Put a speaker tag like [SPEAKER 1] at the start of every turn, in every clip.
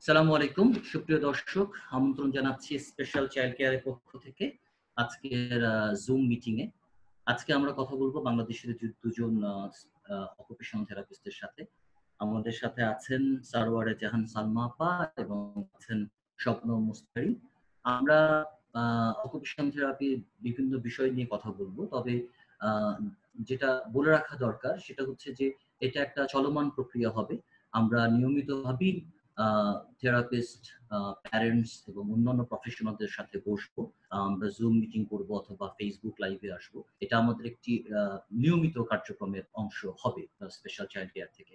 [SPEAKER 1] সালামু আলাইকুম সুপ্রিয় দর্শক, আমন্ত্রণ জানাচ্ছি স্পেশাল চাইল্ড কেয়ারের পক্ষ থেকে আজকের জুম মিটিং এ। আজকে আমরা কথা বলবো বাংলাদেশের দুজন অকুপেশনাল থেরাপিস্টের সাথে। আমাদের সাথে আছেন সারওয়ারে জাহান সালমা আপা এবং আছেন স্বপ্ন মুস্তারি। আমরা অকুপেশনাল থেরাপির বিভিন্ন বিষয় নিয়ে কথা বলবো। তবে আ যেটা বলে রাখা দরকার সেটা হচ্ছে যে এটা একটা চলমান প্রক্রিয়া হবে। আমরা নিয়মিতভাবেই আ থেরাপিস্ট, প্যারেন্টস এবং অন্যান্য প্রফেশনালদের সাথে বসবো। আমরা জুম মিটিং করব অথবা Facebook লাইভে আসবো। এটা আমাদের একটি নিয়মিত কার্যক্রমের অংশ হবে স্পেশাল চাইল্ড কেয়ার থেকে।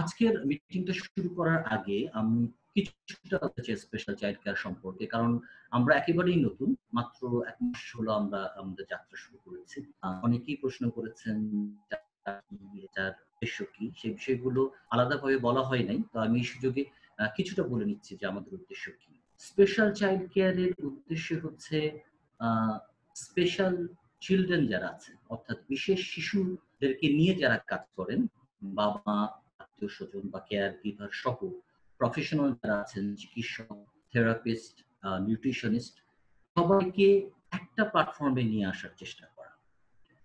[SPEAKER 1] আজকের মিটিংটা শুরু করার আগে আমি কিছুটা বলতে চাই স্পেশাল চাইল্ড কেয়ার সম্পর্কে। কারণ আমরা একেবারেই নতুন। মাত্র ১ মাস হলো আমরা আমাদের যাত্রা শুরু করেছি। অনেকেই প্রশ্ন করেছেন এটার উদ্দেশ্য কি? সেই বিষয়গুলো আলাদাভাবে বলা হয় নাই। তো আমি এই সুযোগে কিছুটা বলে নিচ্ছি যে আমাদের উদ্দেশ্য কি। স্পেশাল চাইল্ড কেয়ার এর উদ্দেশ্য হচ্ছে আ স্পেশাল চিলড্রেন যারা আছেন, অর্থাৎ বিশেষ শিশুদেরকে নিয়ে যারা কাজ করেন, বাবা-মা, আত্মীয়স্বজন বা কেয়ার গিভার সহ প্রফেশনাল যারা আছেন, চিকিৎসক, থেরাপিস্ট, নিউট্রিশনিস্ট সবাইকে একটা প্ল্যাটফর্মে নিয়ে আসার চেষ্টা করা।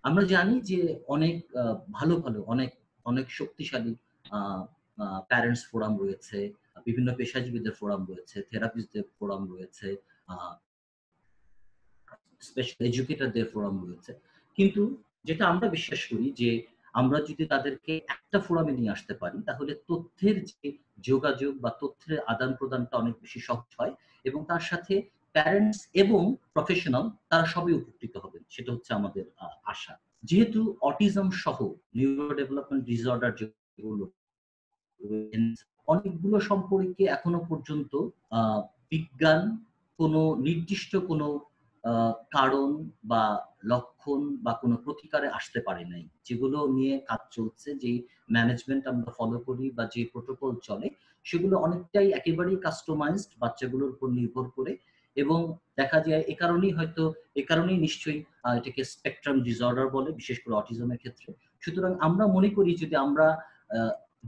[SPEAKER 1] আমরা জানি যে অনেক ভালো অনেক শক্তিশালী আ আ প্যারেন্টস ফোরাম রয়েছে, বিভিন্ন পেশাজীবীদের ফোরাম রয়েছে, থেরাপিস্টদের ফোরাম রয়েছে, আ স্পেশাল এডুকেটরদের ফোরাম রয়েছে। কিন্তু যেটা আমরা বিশ্বাস করি যে আমরা যদি তাদেরকে একটা ফোরামে নিয়ে আসতে পারি তাহলে তথ্যের যে যোগাযোগ বা তথ্যের আদান-প্রদানটা অনেক বেশি সহজ হয় এবং তার সাথে প্যারেন্টস এবং প্রফেশনাল তারা সবই উপকৃত হবেন। সেটা হচ্ছে আমাদের আশা। যেহেতু অটিজম সহ নিউরো ডেভেলপমেন্ট ডিসঅর্ডার যেগুলো অনেকগুলো সম্পর্কে এখনো পর্যন্ত আ বিজ্ঞান কোনো নির্দিষ্ট কোনো আ কারণ বা লক্ষণ বা কোনো প্রতিকারে আসতে পারে নাই। যেগুলো নিয়ে কাজ চলছে, যেই ম্যানেজমেন্ট আমরা ফলো করি বা যে প্রোটোকল চলে, সেগুলো অনেকটাই একেবারেই কাস্টমাইজড বাচ্চাগুলোর উপর নির্ভর করে এবং দেখা যায় এ কারণেই নিশ্চয়ই এটাকে স্পেকট্রাম ডিসঅর্ডার বলে, বিশেষ করে অটিজমের ক্ষেত্রে। সুতরাং আমরা মনে করি যদি আমরা আ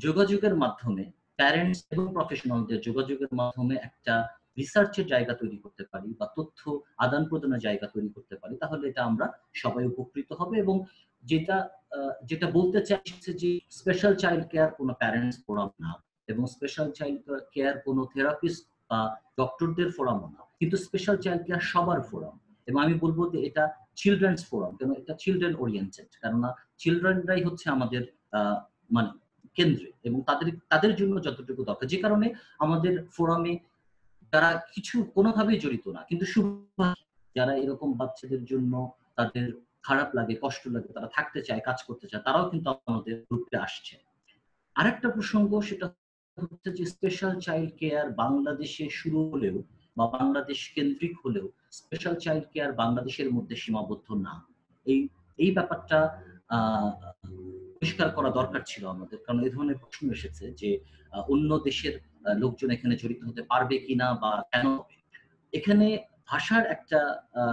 [SPEAKER 1] যোগাযোগের মাধ্যমে প্যারেন্টস এবং প্রফেশনালদের যোগাযোগের মাধ্যমে একটা রিসার্চের জায়গা তৈরি করতে পারি বা তথ্য আদান-প্রদানের জায়গা তৈরি করতে পারি, তাহলে এটা আমরা সবাই উপকৃত হবে এবং যেটা আ যেটা বলতে চাইছি যে স্পেশাল চাইল্ড কেয়ার কোনো প্যারেন্টস ফোরাম না এবং স্পেশাল চাইল্ড কেয়ার কোনো থেরাপিস্ট বা ডক্টরদের ফোরামও না। কিন্তু স্পেশাল চাইল্ড কেয়ার সবার ফোরাম এবং আমি বলব যে এটা চিলড্রেনস ফোরাম। কেন এটা চিলড্রেন ওরিয়েন্টেড। কেননা চিলড্রেনরাই হচ্ছে আমাদের আ মানে কেন্দ্রে এবং তাদের জন্য যতটুকু দরকার। যে কারণে আমাদের ফোরামে যারা কোনোভাবেই জড়িত না। কিন্তু শুভাকাঙ্ক্ষী যারা এরকম বাচ্চাদের জন্য তাদের খারাপ লাগে, কষ্ট লাগে, তারা থাকতে চায়, কাজ করতে চায়, তারাও কিন্তু আমাদের গ্রুপে আসছে। আরেকটা প্রসঙ্গ সেটা হচ্ছে যে স্পেশাল চাইল্ড কেয়ার বাংলাদেশে শুরু হলেও বা বাংলাদেশ কেন্দ্রিক হলেও স্পেশাল চাইল্ড কেয়ার বাংলাদেশের মধ্যে সীমাবদ্ধ না। এই এই ব্যাপারটা আ পরিষ্কার করা দরকার ছিল আমাদের। কারণ এ ধরনের প্রশ্ন এসেছে যে অন্য দেশের লোকজন এখানে জড়িত হতে পারবে কিনা বা কেন হবে? এখানে ভাষার একটা আ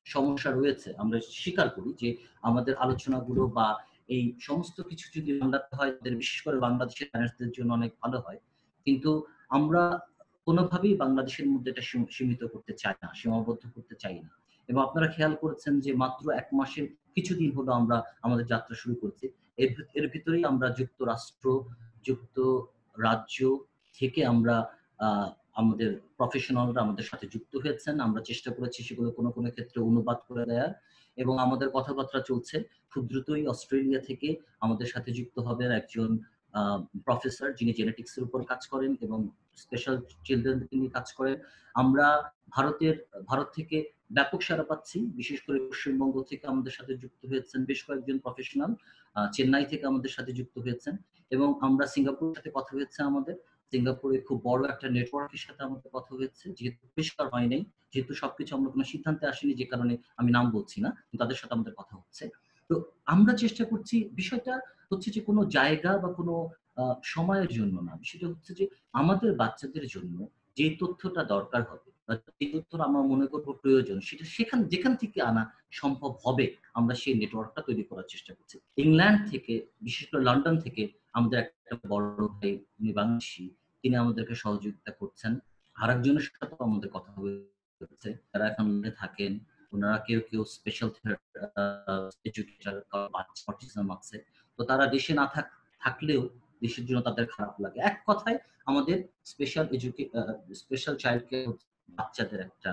[SPEAKER 1] সমস্যা রয়েছে। আমরা স্বীকার করি যে আমাদের আলোচনাগুলো বা এই সমস্ত কিছু যদি বাংলাতে হয়, বিশেষ করে বাংলাদেশের প্যারেন্টসদের জন্য অনেক ভালো হয়। কিন্তু আমরা কোনোভাবেই বাংলাদেশের মধ্যে এটা সীমিত করতে চাই না, সীমাবদ্ধ করতে চাই না। এবং আপনারা খেয়াল করেছেন যে মাত্র ১ মাসের কিছুদিন হলো আমরা আমাদের যাত্রা শুরু করেছি। এর ভিতরেই আমরা যুক্তরাজ্য থেকে আমরা আ আমাদের প্রফেশনালরা আমাদের সাথে যুক্ত হয়েছেন। আমরা চেষ্টা করেছি সেগুলো কোনো ক্ষেত্রে অনুবাদ করে দেয়ার এবং আমাদের কথাবার্তা চলছে। খুব দ্রুতই অস্ট্রেলিয়া থেকে আমাদের সাথে যুক্ত হবেন একজন আ প্রফেসর যিনি জেনেটিক্স এর উপর কাজ করেন এবং স্পেশাল চিলড্রেনদেরকে নিয়ে কাজ করেন। আমরা ভারত থেকে ব্যাপক সাড়া পাচ্ছি। বিশেষ করে পশ্চিমবঙ্গ থেকে আমাদের সাথে যুক্ত হয়েছেন বেশ কয়েকজন প্রফেশনাল। চেন্নাই থেকে আমাদের সাথে যুক্ত হয়েছেন এবং আমরা সিঙ্গাপুরের সাথে কথা হয়েছে আমাদের। সিঙ্গাপুরে খুব বড় একটা নেটওয়ার্কের সাথে আমাদের কথা হয়েছে। যেহেতু পরিষ্কার হয় নাই, যেহেতু সবকিছু আমরা কোন সিদ্ধান্তে আসিনি যে কারণে আমি নাম বলছি না। কিন্তু তাদের সাথে আমাদের কথা হচ্ছে। তো আমরা চেষ্টা করছি বিষয়টা হচ্ছে যে কোন জায়গা বা কোন সময়ের জন্য না। বিষয়টা হচ্ছে যে আমাদের বাচ্চাদের জন্য যে তথ্যটা দরকার হবে বা যে তথ্যটা আমরা মনে করব প্রয়োজন সেটা যেখান থেকে আনা সম্ভব হবে আমরা সেই নেটওয়ার্কটা তৈরি করার চেষ্টা করছি। ইংল্যান্ড থেকে বিশেষ করে লন্ডন থেকে আমাদের একটা বড় ভাই উনি বাংলাদেশী। তিনি আমাদেরকে সহযোগিতা করছেন। আরেকজনের সাথেও আমাদের কথা হয়েছে। তারা এখন লন্ডনে থাকেন। উনারা কেউ স্পেশাল এডুকেটর, বাচ্চা অটিজম আছে। তো তারা দেশে না থাকলেও দেশের জন্য তাদের খারাপ লাগে। এক কথায় আমাদের স্পেশাল চাইল্ড কেয়ার বাচ্চাদের একটা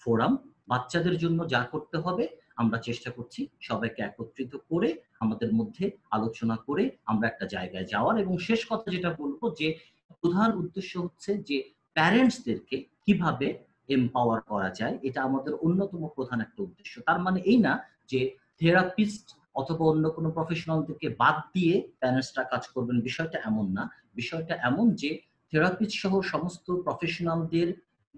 [SPEAKER 1] ফোরাম। বাচ্চাদের জন্য যা করতে হবে আমরা চেষ্টা করছি সবাইকে একত্রিত করে আমাদের মধ্যে আলোচনা করে আমরা একটা জায়গায় যাওয়ার। এবং শেষ কথা যেটা বলব যে প্রধান উদ্দেশ্য হচ্ছে যে প্যারেন্টসদেরকে কিভাবে এম্পাওয়ার করা যায়, এটা আমাদের অন্যতম প্রধান একটা উদ্দেশ্য। তার মানে এই না যে থেরাপিস্ট অথবা অন্য কোনো প্রফেশনালদেরকে বাদ দিয়ে প্যারেন্টসরা কাজ করবেন, বিষয়টা এমন না। বিষয়টা এমন যে থেরাপিস্ট সহ সমস্ত প্রফেশনালদের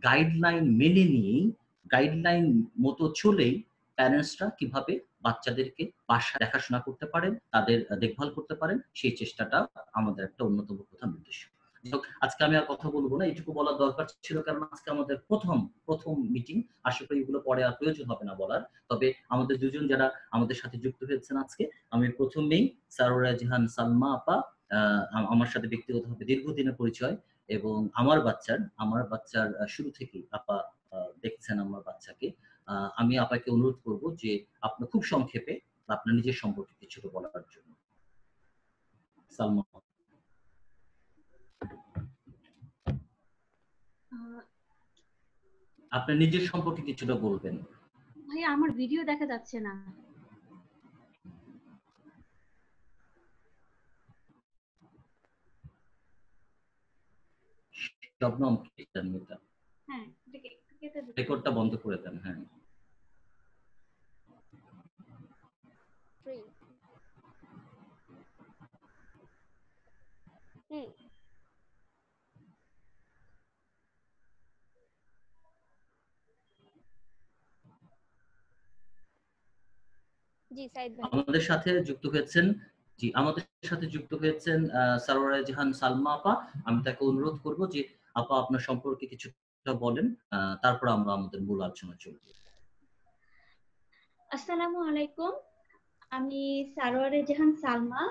[SPEAKER 1] গাইডলাইন মেনে নিয়েই, গাইডলাইন মতো চলেই প্যারেন্টসরা কিভাবে বাচ্চাদেরকে বাসায় দেখাশোনা করতে পারেন, তাদের দেখভাল করতে পারেন, সেই চেষ্টাটা আমাদের একটা অন্যতম প্রধান উদ্দেশ্য। আজকে আমি আর কথা বলবো না, এইটুকু বলার দরকার ছিল, কারণ আজকে আমাদের প্রথম মিটিং। আশা করি এগুলো পরে আর প্রয়োজন হবে না বলার। তবে আমাদের দুজন যারা আমাদের সাথে যুক্ত হয়েছেন আজকে, আমি প্রথমেই সারোয়ারা জাহান সালমা আপা, আমার সাথে ব্যক্তিগতভাবে দীর্ঘদিনের পরিচয়, এবং আমার বাচ্চার শুরু থেকেই আপা দেখছেন আমার বাচ্চাকে। আমি আপাকে অনুরোধ করব যে আপনি খুব সংক্ষেপে আপনার নিজের সম্পর্কে কিছু বলার জন্য। সালমা, আপনার নিজের সম্পর্কে কিছুটা বলবেন।
[SPEAKER 2] ভাই আমার ভিডিও দেখা যাচ্ছে না।
[SPEAKER 1] শবনম, এটা
[SPEAKER 2] হ্যাঁ, কেটে দিতে
[SPEAKER 1] রেকর্ডটা বন্ধ করে দেন। হ্যাঁ,
[SPEAKER 3] জি সাইদ ভাই
[SPEAKER 1] আমাদের সাথে যুক্ত হয়েছেন সারোয়ারা জাহান সালমা আপা। আমি তাকে অনুরোধ করব যে আপা আপনার সম্পর্কে কিছুটা বলেন, তারপর আমরা আমাদের মূল আলোচনা চলব।
[SPEAKER 2] আসসালামু আলাইকুম, আমি Sarowara Jahan Salma,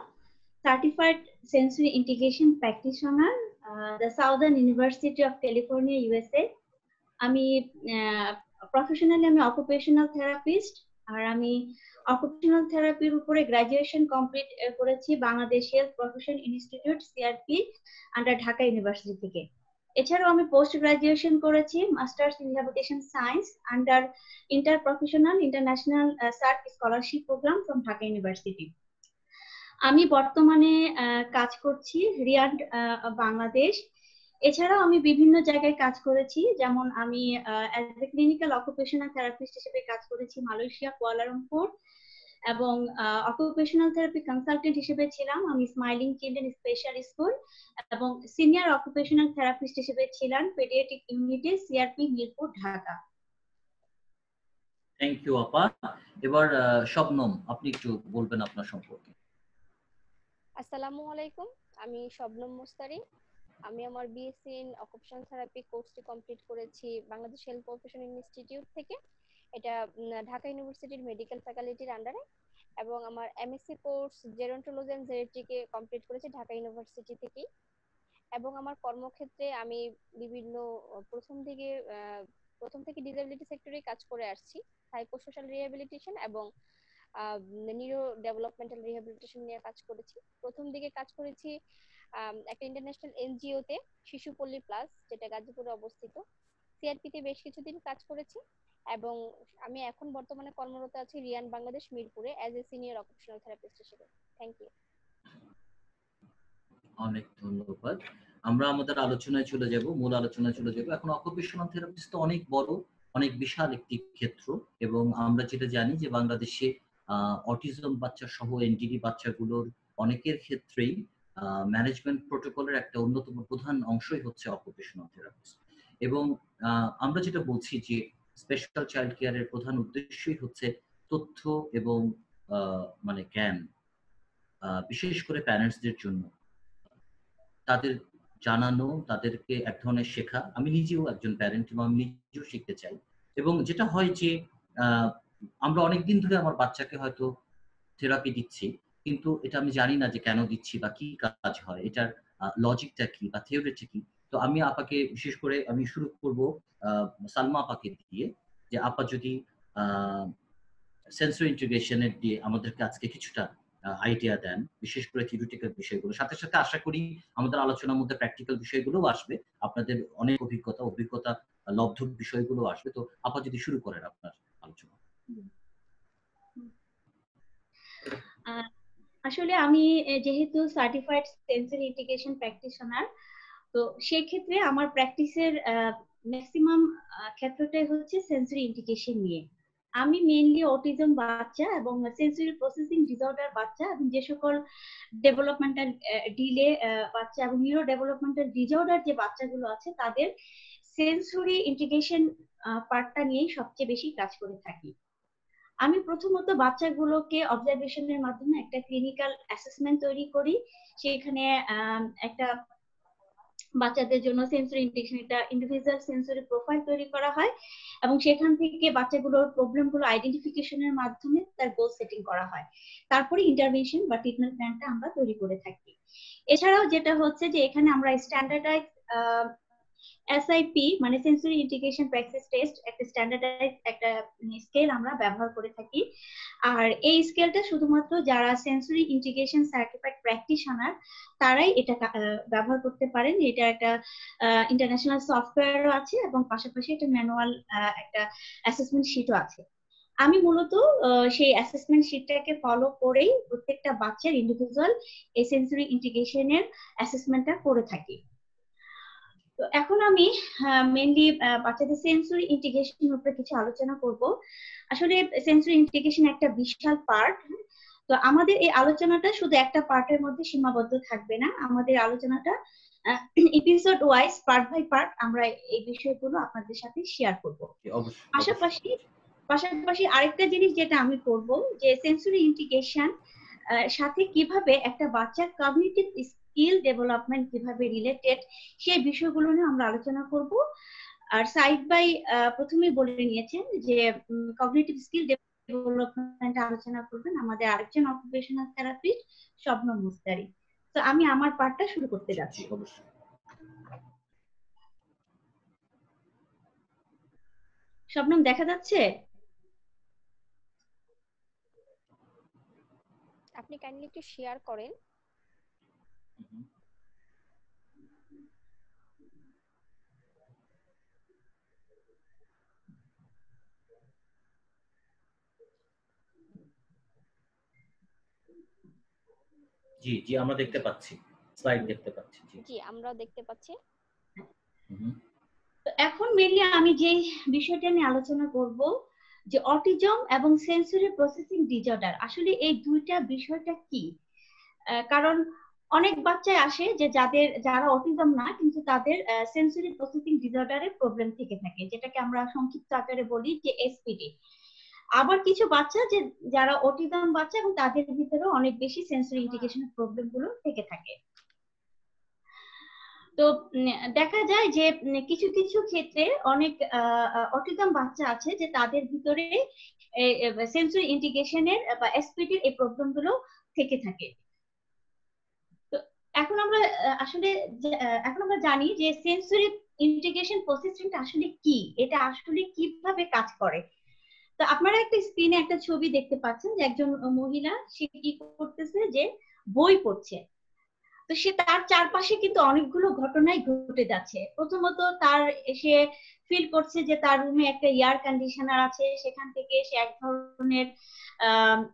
[SPEAKER 2] certified sensory integration practitioner, the southern university of California, USA. আমি প্রফেশনালি আমি অকুপেশনাল থেরাপিস্ট, আর আমি অকুপেশনাল থেরাপির উপরে গ্রাজুয়েশন কমপ্লিট করেছি বাংলাদেশের profession institute CRP under Dhaka university থেকে। এছাড়াও আমি পোস্ট গ্রাজুয়েশন করেছি masters in rehabilitation science under inter professional international SAARC scholarship program from Dhaka university. আমি বর্তমানে কাজ করছি রিয়াদ, বাংলাদেশ। এছাড়াও আমি বিভিন্ন জায়গায় কাজ করেছি, যেমন আমি as a clinical occupational therapist হিসেবে কাজ করেছি মালয়েশিয়া, কুয়ালালামপুর, এবং অকুপেশনাল থেরাপি কনসালটেন্ট হিসেবে ছিলাম আমি স্মাইলিং চিলড্রেন স্পেশাল স্কুল, এবং সিনিয়র অকুপেশনাল থেরাপিস্ট হিসেবে ছিলাম পেডিয়াট্রিক ইউনিটে CRP Mirpur, Dhaka.
[SPEAKER 1] Thank you আপা। এবার শবনম, আপনি একটু বলবেন আপনার সম্পর্কে।
[SPEAKER 3] আসসালামু আলাইকুম, আমি শবনম মুস্তারি। আমি আমার বিএসসি ইন অকুপেশনাল থেরাপি কোর্সটি কমপ্লিট করেছি বাংলাদেশ হেলথ প্রফেশন ইনস্টিটিউট থেকে। এটা ঢাকা ইউনিভার্সিটির মেডিকেল ফ্যাকাল্টির আন্ডারে, এবং আমার এমএসসি কোর্স জেরন্টোলজি এন্ড জেনেটিকে কমপ্লিট করেছি ঢাকা ইউনিভার্সিটি থেকেই। এবং আমার কর্মক্ষেত্রে আমি বিভিন্ন প্রথম থেকে ডিসেবিলিটি সেক্টরে কাজ করে আসছি, সাইকোসোশ্যাল রিহ্যাবিলিটেশন এবং নিউরো ডেভেলপমেন্টাল রিহ্যাবিলিটেশন নিয়ে কাজ করেছি। প্রথম দিকে কাজ করেছি একটা ইন্টারন্যাশনাল এনজিওতে, শিশুপল্লী প্লাস, যেটা গাজীপুরে অবস্থিত। সিআরপিতে বেশ কিছুদিন কাজ করেছি, এবং আমি এখন বর্তমানে কর্মরত আছি রিয়ান বাংলাদেশ, মিরপুরে as a senior occupational therapist হিসেবে। Thank you.
[SPEAKER 1] অনেক ধন্যবাদ। আমরা আমাদের আলোচনায় চলে যাব, মূল আলোচনায় চলে যাব। এখন অকুপেশনাল থেরাপিস্ট তো অনেক বড়, অনেক বিশাল একটি ক্ষেত্র, এবং আমরা যেটা জানি যে বাংলাদেশে অটিজম বাচ্চা সহ এনডিডি বাচ্চাগুলোর অনেকের ক্ষেত্রেই ম্যানেজমেন্ট প্রোটোকলের একটা অন্যতম প্রধান অংশই হচ্ছে অকুপেশনাল থেরাপিস্ট। এবং আমরা যেটা বলছি যে স্পেশাল চাইল্ড কেয়ারের প্রধান উদ্দেশ্যই হচ্ছে তথ্য এবং মানে জ্ঞান, বিশেষ করে প্যারেন্টসদের জন্য তাদের জানানো, তাদেরকে এক ধরনের শেখা। আমি নিজেও একজন প্যারেন্ট এবং আমি নিজেও শিখতে চাই। এবং যেটা হয় যে আমরা অনেকদিন ধরে আমার বাচ্চাকে হয়তো থেরাপি দিচ্ছি, কিন্তু এটা আমি জানি না যে কেন দিচ্ছি বা কি কাজ হয়। এটার লজিকটা কি বা থিওরিটা কি। তো আমি আপাকে বিশেষ করে আমি শুরু করব সালমা আপাকে দিয়ে, যে আপা যদি সেন্সরি ইন্টিগ্রেশন এর দিয়ে আমাদেরকে আজকে কিছুটা আইডিয়া দেন, বিশেষ করে থিওরিটিক্যাল বিষয়গুলো। সাথে, সাথে আশা করি আমাদের আলোচনার মধ্যে প্র্যাকটিক্যাল বিষয়গুলোও আসবে। আপনাদের অনেক অভিজ্ঞতা লব্ধ বিষয়গুলো আসবে। তো আপা যদি শুরু করেন আপনার আলোচনা।
[SPEAKER 2] আসলে আমি যেহেতু সার্টিফাইড সেন্সরি ইন্টিগ্রেশন প্র্যাকটিশনার, তো সেই ক্ষেত্রে আমার প্র্যাকটিসের ম্যাক্সিমাম ক্ষেত্রটাই হচ্ছে সেন্সরি ইন্টিগ্রেশন নিয়ে। আমি মেইনলি অটিজম বাচ্চা এবং সেন্সরি প্রসেসিং ডিসঅর্ডার বাচ্চা এবং যে সকল ডেভেলপমেন্টাল ডিলে বাচ্চা এবং নিউরো ডেভেলপমেন্টাল ডিসঅর্ডার যে বাচ্চাগুলো আছে তাদের সেন্সরি ইন্টিগ্রেশন পার্টটা নিয়েই সবচেয়ে বেশি কাজ করে থাকি। আমি প্রথমত বাচ্চাগুলোকে অবজারভেশনের মাধ্যমে একটা ক্লিনিক্যাল অ্যাসেসমেন্ট তৈরি করি। সেখানে একটা বাচ্চাদের জন্য সেন্সরি ইন্টিগ্রেশন একটা ইন্ডিভিজুয়াল সেন্সরি প্রোফাইল তৈরি করা হয় এবং সেখান থেকে বাচ্চাগুলোর প্রবলেমগুলো আইডেন্টিফিকেশনের মাধ্যমে তার গোল সেটিং করা হয়। তারপরে ইন্টারভেনশন বা ট্রিটমেন্ট প্ল্যানটা আমরা তৈরি করে থাকি। এছাড়াও যেটা হচ্ছে যে এখানে আমরা স্ট্যান্ডার্ডাইজ এসআইপি মানে সেন্সরি ইন্টিগ্রেশন প্র্যাকটিস টেস্ট, একটা স্ট্যান্ডার্ডাইজ একটা স্কেল আমরা ব্যবহার করে থাকি। আর এই স্কেলটা শুধুমাত্র যারা সেন্সরি ইন্টিগ্রেশন সার্টিফাইড প্র্যাকটিশনার তারাই এটা ব্যবহার করতে পারেন। এটা একটা ইন্টারন্যাশনাল সফটওয়্যারও আছে এবং পাশাপাশি একটা ম্যানুয়াল একটা অ্যাসেসমেন্ট শিটও আছে। আমি মূলত সেই অ্যাসেসমেন্ট শিটটাকে ফলো করেই প্রত্যেকটা বাচ্চার ইন্ডিভিজুয়াল এই সেন্সরি ইন্টিগ্রেশনের অ্যাসেসমেন্টটা করে থাকি। তো এখন আমি মেইনলি বাচ্চাদের সেন্সরি ইন্টিগ্রেশনের উপরে কিছু আলোচনা করব। আসলে সেন্সরি ইন্টিগ্রেশন একটা বিশাল পার্ট। তো আমাদের এই আলোচনাটা শুধু একটা পার্টের মধ্যে সীমাবদ্ধ থাকবে না, আমাদের আলোচনাটা episode wise part by part আমরা এই বিষয়গুলো আপনাদের সাথে শেয়ার করব। পাশাপাশি আরেকটা জিনিস যেটা আমি করব যে সেন্সরি ইন্টিগ্রেশন সাথে কিভাবে একটা বাচ্চার কগনিটিভ স্কিল ডেভেলপমেন্ট কিভাবে রিলেটেড সেই বিষয়গুলো নিয়ে আমরা আলোচনা করব। আর সাইড বাই প্রথমেই বলে নিয়েছেন যে কগনিটিভ স্কিল ডেভেলপমেন্ট আলোচনা করবেন আমাদের আরেকজন অকুপেশনাল থেরাপিস্ট শবনম মুস্তারি। তো আমি আমার পার্টটা শুরু করতে যাচ্ছি। শবনম দেখা যাচ্ছে?
[SPEAKER 3] আপনি কাইন্ডলি একটু শেয়ার করেন।
[SPEAKER 1] জি জি আমরা দেখতে পাচ্ছি, স্লাইড দেখতে পাচ্ছি।
[SPEAKER 3] জি আমরাও দেখতে পাচ্ছি।
[SPEAKER 2] তো এখন মেইনলি আমি যে বিষয়টা নিয়ে আলোচনা করব যে অটিজম এবং সেন্সরি প্রসেসিং ডিসঅর্ডার, আসলে এই দুইটা বিষয়টা কি। কারণ অনেক বাচ্চাই আসে যে যারা অটিজম না কিন্তু তাদের সেন্সরি প্রসেসিং ডিসঅর্ডারের প্রবলেম থেকে থাকে, যেটাকে আমরা সংক্ষিপ্ত আকারে বলি যে এসপিডি। আবার কিছু বাচ্চা যে যারা অটিজম বাচ্চা এবং তাদের ভিতরেও অনেক বেশি সেন্সরি ইন্টিগ্রেশনের প্রবলেম গুলো থেকে থাকে। তো দেখা যায় যে কিছু কিছু ক্ষেত্রে অনেক অটিজম বাচ্চা আছে যে তাদের ভিতরে সেন্সরি ইন্টিগ্রেশনের বা এসপিডির এই প্রবলেম গুলো থেকে থাকে। তো এখন আমরা জানি যে সেন্সরি ইন্টিগ্রেশন প্রসেসিংটা আসলে কি, এটা আসলে কিভাবে কাজ করে। তো আপনারা একটা স্ক্রিনে একটা ছবি দেখতে পাচ্ছেন যে একজন মহিলা সে কি করতেছে যে বই পড়ছে। তো সে তার চারপাশে কিন্তু অনেকগুলো ঘটনাই ঘটে যাচ্ছে। প্রথমত সে ফিল করছে যে তার রুমে একটা এয়ার কন্ডিশনার আছে, সেখান থেকে সে এক ধরনের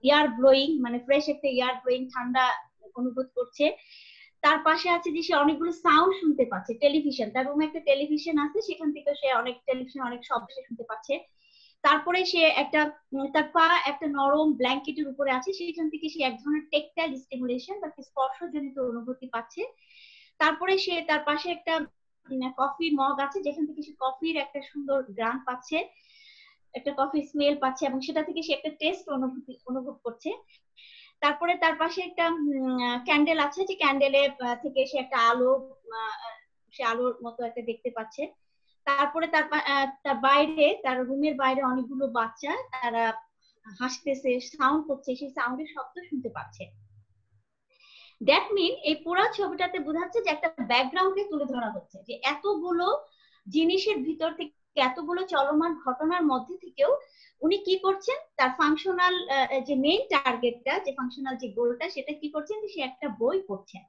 [SPEAKER 2] এয়ার ব্লোয়িং মানে ফ্রেশ একটা এয়ার ব্লোয়িং ঠান্ডা অনুভব করছে। তার পাশে আছে যে সে অনেকগুলো সাউন্ড শুনতে পাচ্ছে, টেলিভিশন, তার রুমে একটা টেলিভিশন আছে, সেখান থেকে সে অনেক শব্দ শুনতে পাচ্ছে। তারপরে সে তার পা একটা নরম ব্ল্যাঙ্কেটের উপরে আছে, সেখান থেকে সে এক ধরনের টেকটাইল স্টিমুলেশন বা স্পর্শজনিত অনুভূতি পাচ্ছে। তারপরে সে তার পাশে একটা কফি মগ আছে, যেখান থেকে সে কফির একটা সুন্দর গ্রান পাচ্ছে, একটা কফি স্মেল পাচ্ছে এবং সেটা থেকে সে একটা টেস্ট অনুভব করছে। তারপরে তার পাশে একটা ক্যান্ডেল আছে, যে ক্যান্ডেলে থেকে সে একটা সে আলোর মতো একটা দেখতে পাচ্ছে। তারপরে তার বাইরে, তার রুমের বাইরে অনেকগুলো বাচ্চা তারা হাসতেছে, সাউন্ড করছে, সেই সাউন্ডের শব্দ শুনতে পাচ্ছে। দ্যাট মিন এই পুরো ছবিটাতে বোঝাচ্ছে যে একটা ব্যাকগ্রাউন্ডে তুলে ধরা হচ্ছে যে এতগুলো জিনিসের ভিতর থেকে, এতগুলো চলমান ঘটনার মধ্যে থেকেও উনি কি করছেন, তার ফাংশনাল যে মেইন টার্গেটটা, যে ফাংশনাল যে গোলটা, সেটা কি করছেন, সে একটা বই পড়ছেন।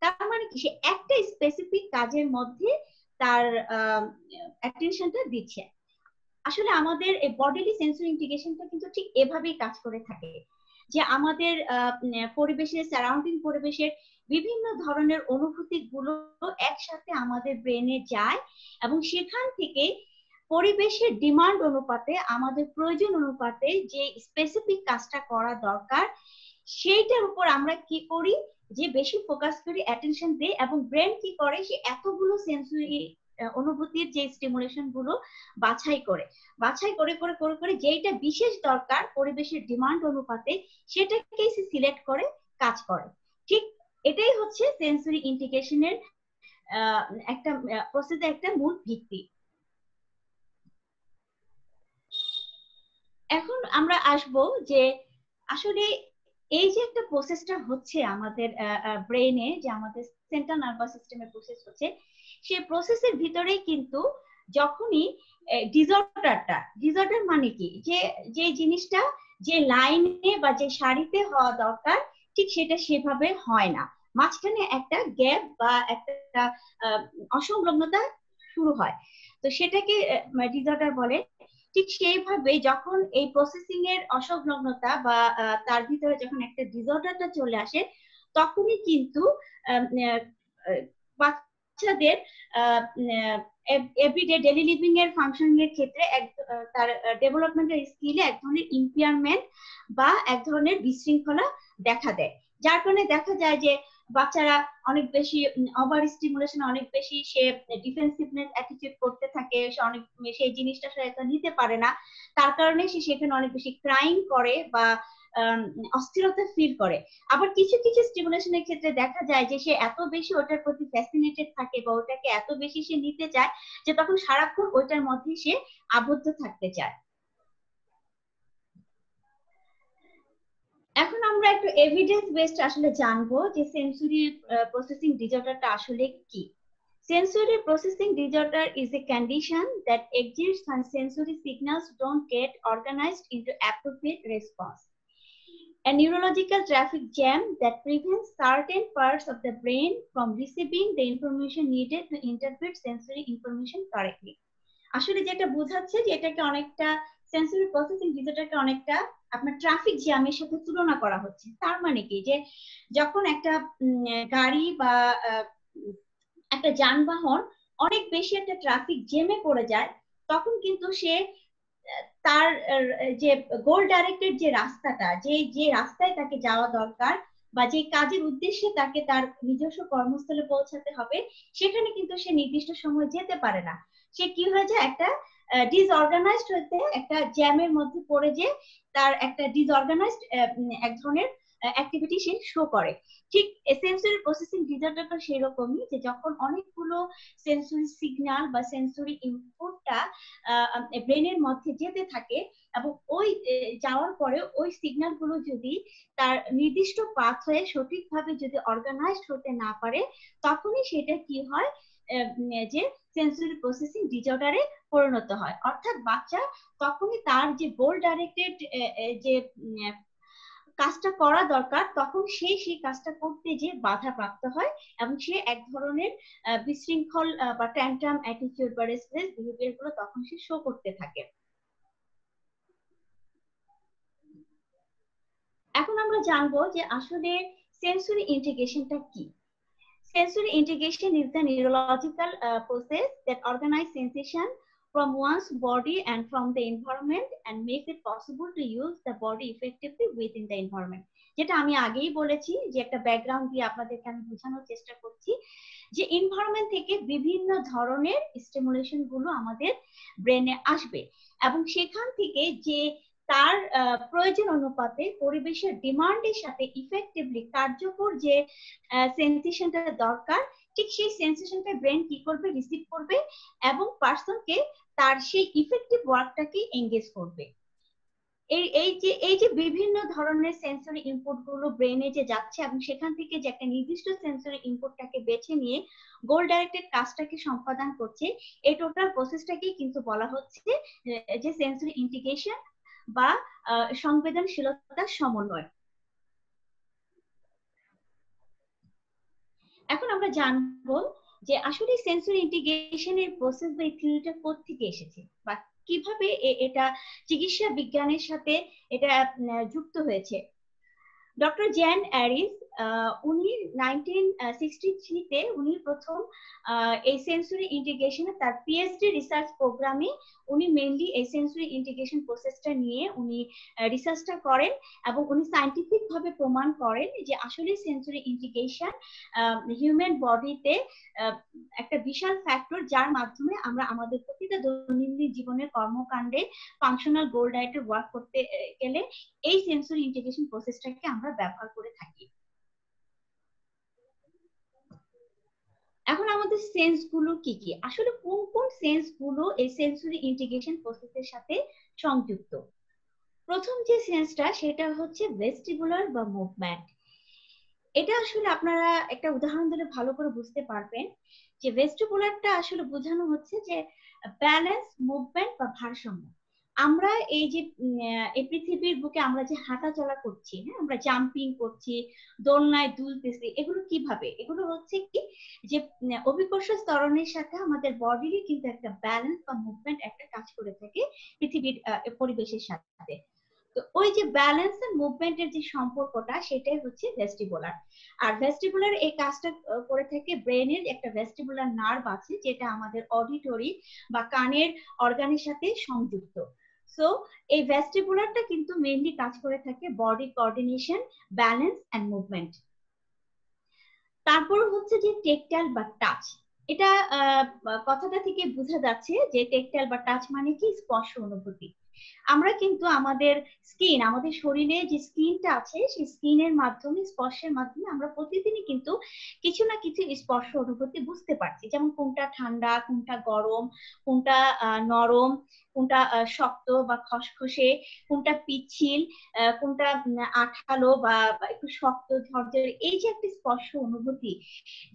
[SPEAKER 2] তার মানে কি, সে একটা স্পেসিফিক কাজের মধ্যে তার অ্যাটেনশনটা দিচ্ছে। আসলে আমাদের এই বডিলি সেন্সরি ইন্টিগ্রেশনটা কিন্তু ঠিক এভাবেই কাজ করে থাকে, যে আমাদের পরিবেশের, সারাউন্ডিং পরিবেশের বিভিন্ন ধরনের অনুভূতি গুলো একসাথে আমাদের ব্রেনে যায় এবং সেখান থেকে পরিবেশের ডিমান্ড অনুপাতে, আমাদের প্রয়োজন অনুপাতে যে স্পেসিফিক কাজটা করা দরকার সেইটার উপর আমরা কি করি, যে বেশি ফোকাস করি, অ্যাটেনশন দেই, এবং ব্রেন কি করে, সে এতগুলো সেন্সরি অনুভূতির যে স্টিমুলেশন গুলো বাছাই করে করে করে করে যেটা বিশেষ দরকার পরিবেশের ডিমান্ড অনুপাতে, সেটাকে সে সিলেক্ট করে কাজ করে। ঠিক এটাই হচ্ছে সেন্সরি ইন্টিগ্রেশনের একটা প্রসেসের একটা মূল ভিত্তি। এখন আমরা আসব যে আসলে এই যে একটা প্রসেসটা হচ্ছে আমাদের ব্রেনে, যে আমাদের সেন্ট্রাল নার্ভাস সিস্টেমের প্রসেস হচ্ছে, সেই প্রসেসের ভিতরেই কিন্তু যখনই ডিসঅর্ডার মানে কি, যে যে জিনিসটা যে লাইনে বা যে সারিতে হওয়া দরকার ঠিক সেটা সেভাবে হয় না, মাঝখানে একটা গ্যাপ বা একটা অসংলগ্নতা শুরু হয়, তো সেটাকে ডিসঅর্ডার বলে। ঠিক সেইভাবে যখন এই প্রসেসিং এর অসংলগ্নতা বা তার ভিতরে যখন একটা ডিসঅর্ডারটা চলে আসে, তখনই কিন্তু বাচ্চাদের এভরিডে ডেইলি লিভিং এর ফাংশনিং এর ক্ষেত্রে তার ডেভেলপমেন্টাল স্কিলে এক ধরনের ইম্পেয়ারমেন্ট বা এক ধরনের বিশৃঙ্খলা দেখা দেয়, যার কারণে দেখা যায় যে বাচ্চারা অনেক বেশি ওভার স্টিমুলেশন, অনেক বেশি সে ডিফেন্সিভনেস অ্যাটিটিউড করতে থাকে, সে অনেক সেই জিনিসটা সে নিতে পারে না, তার কারণে সে সেখানে অনেক বেশি ক্রাইং করে বা অস্থিরতা ফিল করে। আবার কিছু কিছু স্টিমুলেশনের ক্ষেত্রে দেখা যায় যে সে এত বেশি ওটার প্রতি ফ্যাসিনেটেড থাকে বা ওটাকে এত বেশি সে নিতে চায় যে তখন সারাক্ষণ ওইটার মধ্যে সে আবদ্ধ থাকতে চায়। এখন আমরা একটু এভিডেন্স বেসড আসলে জানবো যে সেন্সরি প্রসেসিং ডিসঅর্ডারটা আসলে কি। Sensory processing disorder is a condition that exists when sensory signals don't get organized into appropriate response. A neurological traffic jam that prevents certain parts of the brain from receiving the information needed to interpret sensory information correctly. আসলে যেটা বোঝাচ্ছে যে এটাকে অনেকটা sensory processing ডিসঅর্ডারকে অনেকটা আপনার traffic জ্যামের সাথে তুলনা করা হচ্ছে। তার মানে কি, যে যখন একটা গাড়ি বা একটা যানবাহন অনেক বেশি একটা ট্রাফিক জ্যামে পড়ে যায়, তখন কিন্তু সে তার যে গোল ডাইরেক্টেড যে রাস্তাটা, যে রাস্তায় তাকে যাওয়া দরকার বা যে কাজের উদ্দেশ্যে তাকে তার নিজস্ব কর্মস্থলে পৌঁছাতে হবে, সেখানে কিন্তু সে নির্দিষ্ট সময় যেতে পারে না। সে কি হয়ে যায়, একটা ডিসঅর্গানাইজড হতে, একটা জ্যামের মধ্যে পড়ে যে তার একটা ডিসঅর্গানাইজড এক ধরনের অ্যাক্টিভিটি সে শো করে। ঠিক সেন্সরি প্রসেসিং ডিসঅর্ডারটা সেরকমই, যে যখন অনেকগুলো সেন্সরি সিগন্যাল বা সেন্সরি ইনপুটটা ব্রেনের মধ্যে যেতে থাকে এবং ওই যাওয়ার পরে ওই সিগন্যাল গুলো যদি তার নির্দিষ্ট পাথ হয়ে সঠিকভাবে যদি অর্গানাইজড হতে না পারে, তখনই সেটা কি হয়, যে সেন্সরি প্রসেসিং ডিসঅর্ডারে পরিণত হয়। অর্থাৎ বাচ্চা তখনই তার যে গোল ডাইরেক্টেড যে কাজটা করা দরকার, তখন সে সেই কাজটা করতে যে বাধা প্রাপ্ত হয় এবং সে এক ধরনের বিশৃঙ্খল বা ট্যান্ট্রাম অ্যাটিটিউড বা রেস্টলেস বিহেভিয়ার গুলো তখন সে শো করতে থাকে। এখন আমরা জানবো যে আসলে সেন্সরি ইন্টিগ্রেশনটা কি। Sensory integration is the neurological process that organizes sensation from one's body and from the environment and makes it possible to use the body effectively within the environment. যেটা আমি আগেই বলেছি, যে একটা ব্যাকগ্রাউন্ড দিয়ে আপনাদেরকে আমি বোঝানোর চেষ্টা করছি যে এনভায়রনমেন্ট থেকে বিভিন্ন ধরনের স্টিমুলেশন গুলো আমাদের ব্রেনে আসবে এবং সেখান থেকে যে তার প্রয়োজন অনুপাতে পরিবেশের ডিমান্ডের সাথে ইফেক্টিভলি কার্যকর যে সেন্সেশনটা দরকার, ঠিক সেই সেন্সেশনটা ব্রেন কি করবে, রিসিভ করবে এবং পার্সনকে তার সেই ইফেক্টিভ ওয়ার্কটাকে এঙ্গেজ করবে। এই যে বিভিন্ন ধরনের সেন্সরি ইনপুট গুলো ব্রেনে যে যাচ্ছে এবং সেখান থেকে যে একটা নির্দিষ্ট সেন্সরি ইনপুটটাকে বেছে নিয়ে গোল ডাইরেক্টেড কাজটাকে সম্পাদন করছে, এই টোটাল প্রসেসটাকেই কিন্তু বলা হচ্ছে যে সেন্সরি ইন্টিগ্রেশন বা সংবেদনশীলতার সমন্বয়। এখন আমরা জানবো যে আসলে সেন্সরি ইন্টিগ্রেশনের প্রসেস বা থিওরিটা কোথা থেকে এসেছে বা কিভাবে এটা চিকিৎসা বিজ্ঞানের সাথে এটা যুক্ত হয়েছে। ডক্টর জ্যান অ্যারিস উনি 1963 তে উনি প্রথম এই সেন্সরি ইন্টিগ্রেশনে তার পিএইচডি রিসার্চ প্রোগ্রামে উনি মেইনলি এই সেন্সরি ইন্টিগ্রেশন প্রসেসটা নিয়ে উনি রিসার্চটা করেন এবং উনি সায়েন্টিফিক ভাবে প্রমাণ করেন যে আসলে সেন্সরি ইন্টিগ্রেশন হিউম্যান বডিতে একটা বিশাল ফ্যাক্টর, যার মাধ্যমে আমরা আমাদের প্রতিটা দৈনন্দিন জীবনের কর্মকাণ্ডে ফাংশনাল গোল ডায়েটে ওয়ার্ক করতে গেলে এই সেন্সরি ইন্টিগ্রেশন প্রসেসটাকে আমরা ব্যবহার করে থাকি। এখন আমাদের সেন্স গুলো কি কি, আসলে কোন কোন সেন্স গুলো এই সেন্সরি ইন্টিগ্রেশন প্রসেসের সাথে সংযুক্ত। প্রথম যে সেন্সটা সেটা হচ্ছে ভেস্টিবুলার বা মুভমেন্ট। এটা আসলে আপনারা একটা উদাহরণ দিলে ভালো করে বুঝতে পারবেন যে ভেস্টিবুলারটা আসলে বোঝানো হচ্ছে যে ব্যালেন্স, মুভমেন্ট বা ভারসাম্য। আমরা এই যে এই পৃথিবীর বুকে আমরা যে হাঁটা চলা করছি, হ্যাঁ, আমরা জাম্পিং করছি, দোলনায় দুলতেছি, এগুলো কিভাবে, এগুলো হচ্ছে কি যে অভিকর্ষ ত্বরণের সাথে আমাদের বডিরই কিন্তু একটা ব্যালেন্স বা মুভমেন্ট একটা কাজ করে থাকে পৃথিবীর পরিবেশের সাথে। তো ওই যে ব্যালেন্স এন্ড মুভমেন্টের যে সম্পর্কটা সেটাই হচ্ছে ভেস্টিবুলার। আর ভেস্টিবুলার এই কাজটা করে থাকে ব্রেনের একটা ভেস্টিবুলার নার্ভ আছে যেটা আমাদের অডিটরি বা কানের অর্গানের সাথে সংযুক্ত। সো এই ভেস্টিবুলারটা কিন্তু মেইনলি কাজ করে থাকে body coordination, balance and movement. তারপর হচ্ছে যে টেকটাইল বা টাচ। এটা কথাটা থেকে বোঝা যাচ্ছে যে টেকটাইল বা টাচ মানে কি স্পর্শ অনুভূতি। আমরা কিন্তু আমাদের স্কিন, আমাদের শরীরে যে স্কিনটা আছে সেই স্কিনের মাধ্যমে, স্পর্শের মাধ্যমে আমরা প্রতিদিনই কিন্তু কিছু না কিছু স্পর্শ অনুভূতি বুঝতে পারছি, যেমন কোনটা ঠান্ডা, কোনটা গরম, কোনটা নরম, কোনটা শক্ত বা খসখসে, কোনটা পিচ্ছিল, কোনটা আঠালো বা একটু শক্ত ঝরঝরে। এই যে একটা স্পর্শ অনুভূতি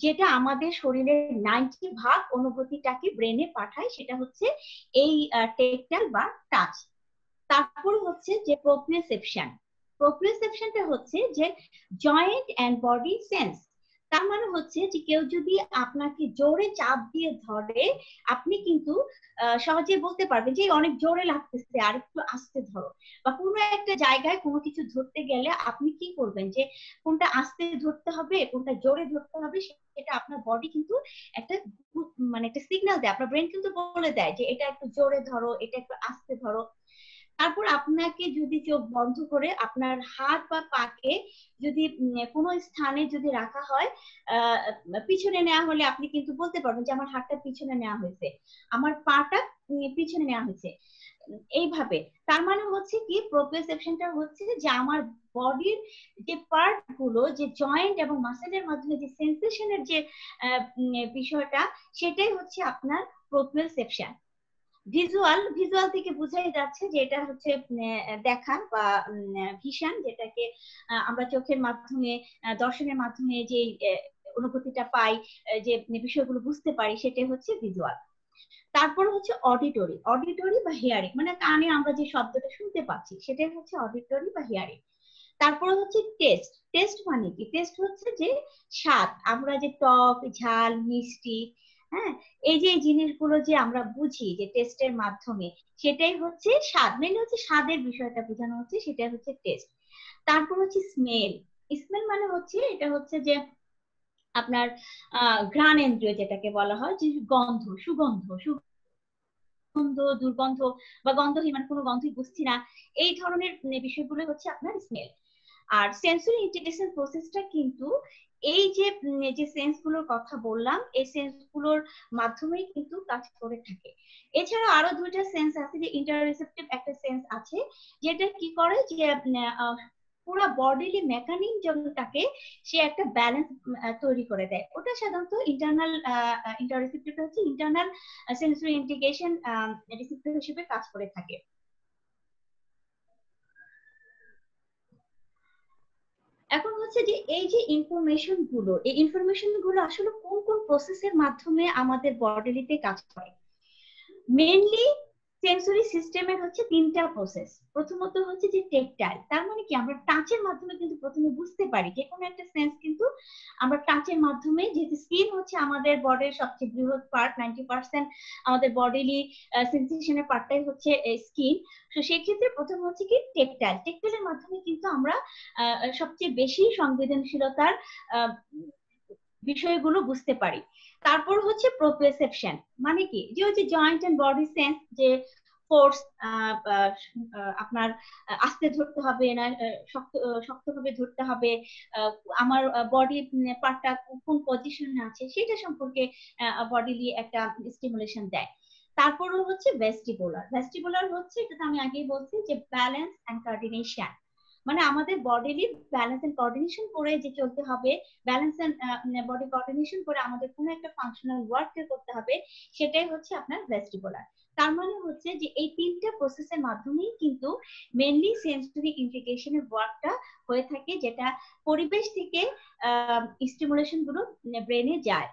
[SPEAKER 2] যেটা আমাদের শরীরের 90% অনুভূতিটাকে ব্রেনে পাঠায়, সেটা হচ্ছে এই টেকটাইল বা টাচ। তারপর হচ্ছে যে প্রোপ্রিওসেপশন। প্রোপ্রিওসেপশনটা হচ্ছে যে জয়েন্ট এন্ড বডি সেন্স। তার মানে হচ্ছে যে কেউ যদি আপনাকে জোরে চাপ দিয়ে ধরে, আপনি কিন্তু সহজে বলতে পারবেন যে অনেক জোরে লাগতেছে, আর একটু আস্তে ধরো। বা কোনো একটা জায়গায় কোনো কিছু ধরতে গেলে আপনি কি করবেন, যে কোনটা আস্তে ধরতে হবে, কোনটা জোরে ধরতে হবে, সেটা আপনার বডি কিন্তু একটা মানে একটা সিগন্যাল দেয়, আপনার ব্রেন কিন্তু বলে দেয় যে এটা একটু জোরে ধরো, এটা একটু আস্তে ধরো। তারপর আপনাকে যদি চোখ বন্ধ করে আপনার হাত বা পাকে যদি কোনো স্থানে যদি রাখা হয়, পিছনে নেওয়া হলে আপনি কিন্তু বলতে পারবেন যে আমার হাতটা পিছনে নেওয়া হয়েছে, আমার পাটা পিছনে নেওয়া হয়েছে, এইভাবে। তার মানে হচ্ছে কি প্রোপ্রিওসেপশনটা হচ্ছে যে আমার বডির যে পার্ট গুলো, যে জয়েন্ট এবং মাসেলের মাধ্যমে যে সেন্সেশনের যে বিষয়টা, সেটাই হচ্ছে আপনার প্রোপ্রিওসেপশন। ভিজুয়াল থেকে বোঝাই যাচ্ছে যে এটা হচ্ছে দেখা বা ভিশন, যেটাকে আমরা চোখের মাধ্যমে, দর্শনের মাধ্যমে যে অনুভূতিটা পাই, যে বিষয়গুলো বুঝতে পারি, সেটাই হচ্ছে ভিজুয়াল। তারপর হচ্ছে অডিটরি। অডিটরি বা হিয়ারিং, মানে কানে আমরা যে শব্দটা শুনতে পাচ্ছি সেটাই হচ্ছে অডিটরি বা হিয়ারিং। তারপর হচ্ছে টেস্ট। টেস্ট মানে কি, টেস্ট হচ্ছে যে স্বাদ, আমরা যে টক, ঝাল, মিষ্টি, হ্যাঁ, এই যে জিনিসগুলো যে আমরা বুঝি যে টেস্টের মাধ্যমে, সেটাই হচ্ছে স্বাদ। মেনলি হচ্ছে স্বাদের বিষয়টা বোঝানো হচ্ছে, সেটাই হচ্ছে টেস্ট। তারপর হচ্ছে স্মেল। স্মেল মানে হচ্ছে এটা হচ্ছে যে আপনার ঘ্রাণেন্দ্রিয়, যেটাকে বলা হয় যে গন্ধ, সুগন্ধ, সুগন্ধ, দুর্গন্ধ বা গন্ধহীন, মানে কোনো গন্ধই বুঝছি না, এই ধরনের বিষয়গুলো হচ্ছে আপনার স্মেল। আর সেন্সরি ইন্টিগ্রেশন প্রসেসটা কিন্তু এই যে যে সেন্স গুলোর কথা বললাম, এই সেন্স গুলোর মাধ্যমেই কিন্তু কাজ করে থাকে। এছাড়া আরো দুইটা সেন্স আছে, যে ইন্টাররিসেপটিভ একটা সেন্স আছে, যেটা কি করে যে পুরো বডিলি মেকানিজমটাকে সে একটা ব্যালেন্স তৈরি করে দেয়। ওটা সাধারণত ইন্টারনাল, ইন্টাররিসেপটিভ হচ্ছে ইন্টারনাল সেন্সরি ইন্টিগ্রেশন রিসেপ্টর হিসেবে কাজ করে থাকে। এখন হচ্ছে যে এই যে ইনফরমেশন গুলো, এই ইনফরমেশন গুলো আসলে কোন কোন প্রসেসের মাধ্যমে আমাদের বডিতে কাজ করে। মেইনলি সেন্সরি সিস্টেমের হচ্ছে তিনটা প্রসেস। প্রথমত হচ্ছে যে টেকটাইল, তার মানে কি আমরা টাচের মাধ্যমে কিন্তু প্রথমে বুঝতে পারি যে কোনো একটা সেন্স কিন্তু আমরা টাচের মাধ্যমে, যেহেতু স্কিন হচ্ছে আমাদের বডির সবচেয়ে বৃহৎ পার্ট, 90% আমাদের বডিলি সেন্সেশনের পার্টটাই হচ্ছে স্কিন। তো সেই ক্ষেত্রে প্রথম হচ্ছে কি টেকটাইল, টেকটাইলের মাধ্যমে কিন্তু আমরা সবচেয়ে বেশি সংবেদনশীলতার বিষয়গুলো বুঝতে পারি। তারপর হচ্ছে প্রোপ্রিওসেপশন, মানে কি যে হচ্ছে জয়েন্ট এন্ড বডি সেন্স, যে ফোর্স আপনার আস্তে ধরতে হবে না শক্তভাবে ধরতে হবে, আমার বডি পার্টটা কোন পজিশনে আছে সেটা সম্পর্কে বডিলি একটা স্টিমুলেশন দেয়। তারপরও হচ্ছে ভেস্টিবুলার, ভেস্টিবুলার হচ্ছে এটা আমি আগেই বলছি যে ব্যালেন্স এন্ড কোঅর্ডিনেশন, মানে আমাদের বডিলি ব্যালেন্স এন্ড কোঅর্ডিনেশন করে যে চলতে হবে, ব্যালেন্স এন্ড বডি কোঅর্ডিনেশন করে আমাদের কোনো একটা ফাংশনাল ওয়ার্ক করতে হবে, সেটাই হচ্ছে আপনার ভেস্টিবুলার। তার মানে হচ্ছে যে এই তিনটা প্রসেসের মাধ্যমেই কিন্তু মেইনলি সেন্সরি ইন্টিগ্রেশনের ওয়ার্কটা হয়ে থাকে, যেটা পরিবেশ থেকে স্টিমুলেশন গুলো ব্রেনে যায়।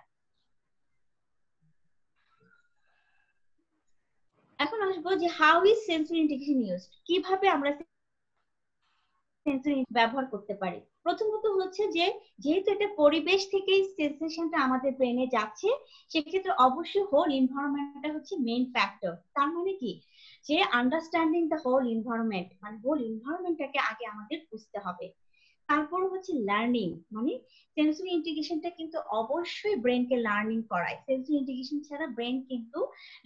[SPEAKER 2] এখন আসবো যে how is sensory integration used, কিভাবে আমরা সেন্সরি ব্যবহার করতে পারি। প্রথমত হচ্ছে যে যেহেতু এটা পরিবেশ থেকেই সেন্সেশনটা আমাদের ব্রেনে যাচ্ছে, সেক্ষেত্রে অবশ্যই হোল এনভায়রনমেন্টটা হচ্ছে মেইন ফ্যাক্টর। তার মানে কি যে আন্ডারস্ট্যান্ডিং দ্য হোল এনভায়রনমেন্ট, মানে হোল এনভায়রনমেন্টটাকে আগে আমাদের বুঝতে হবে। তারপর হচ্ছে লার্নিং, মানে সেন্সরি ইন্টিগ্রেশনটা কিন্তু অবশ্যই ব্রেনকে লার্নিং করায়। সেন্সরি ইন্টিগ্রেশন ছাড়া ব্রেন কিন্তু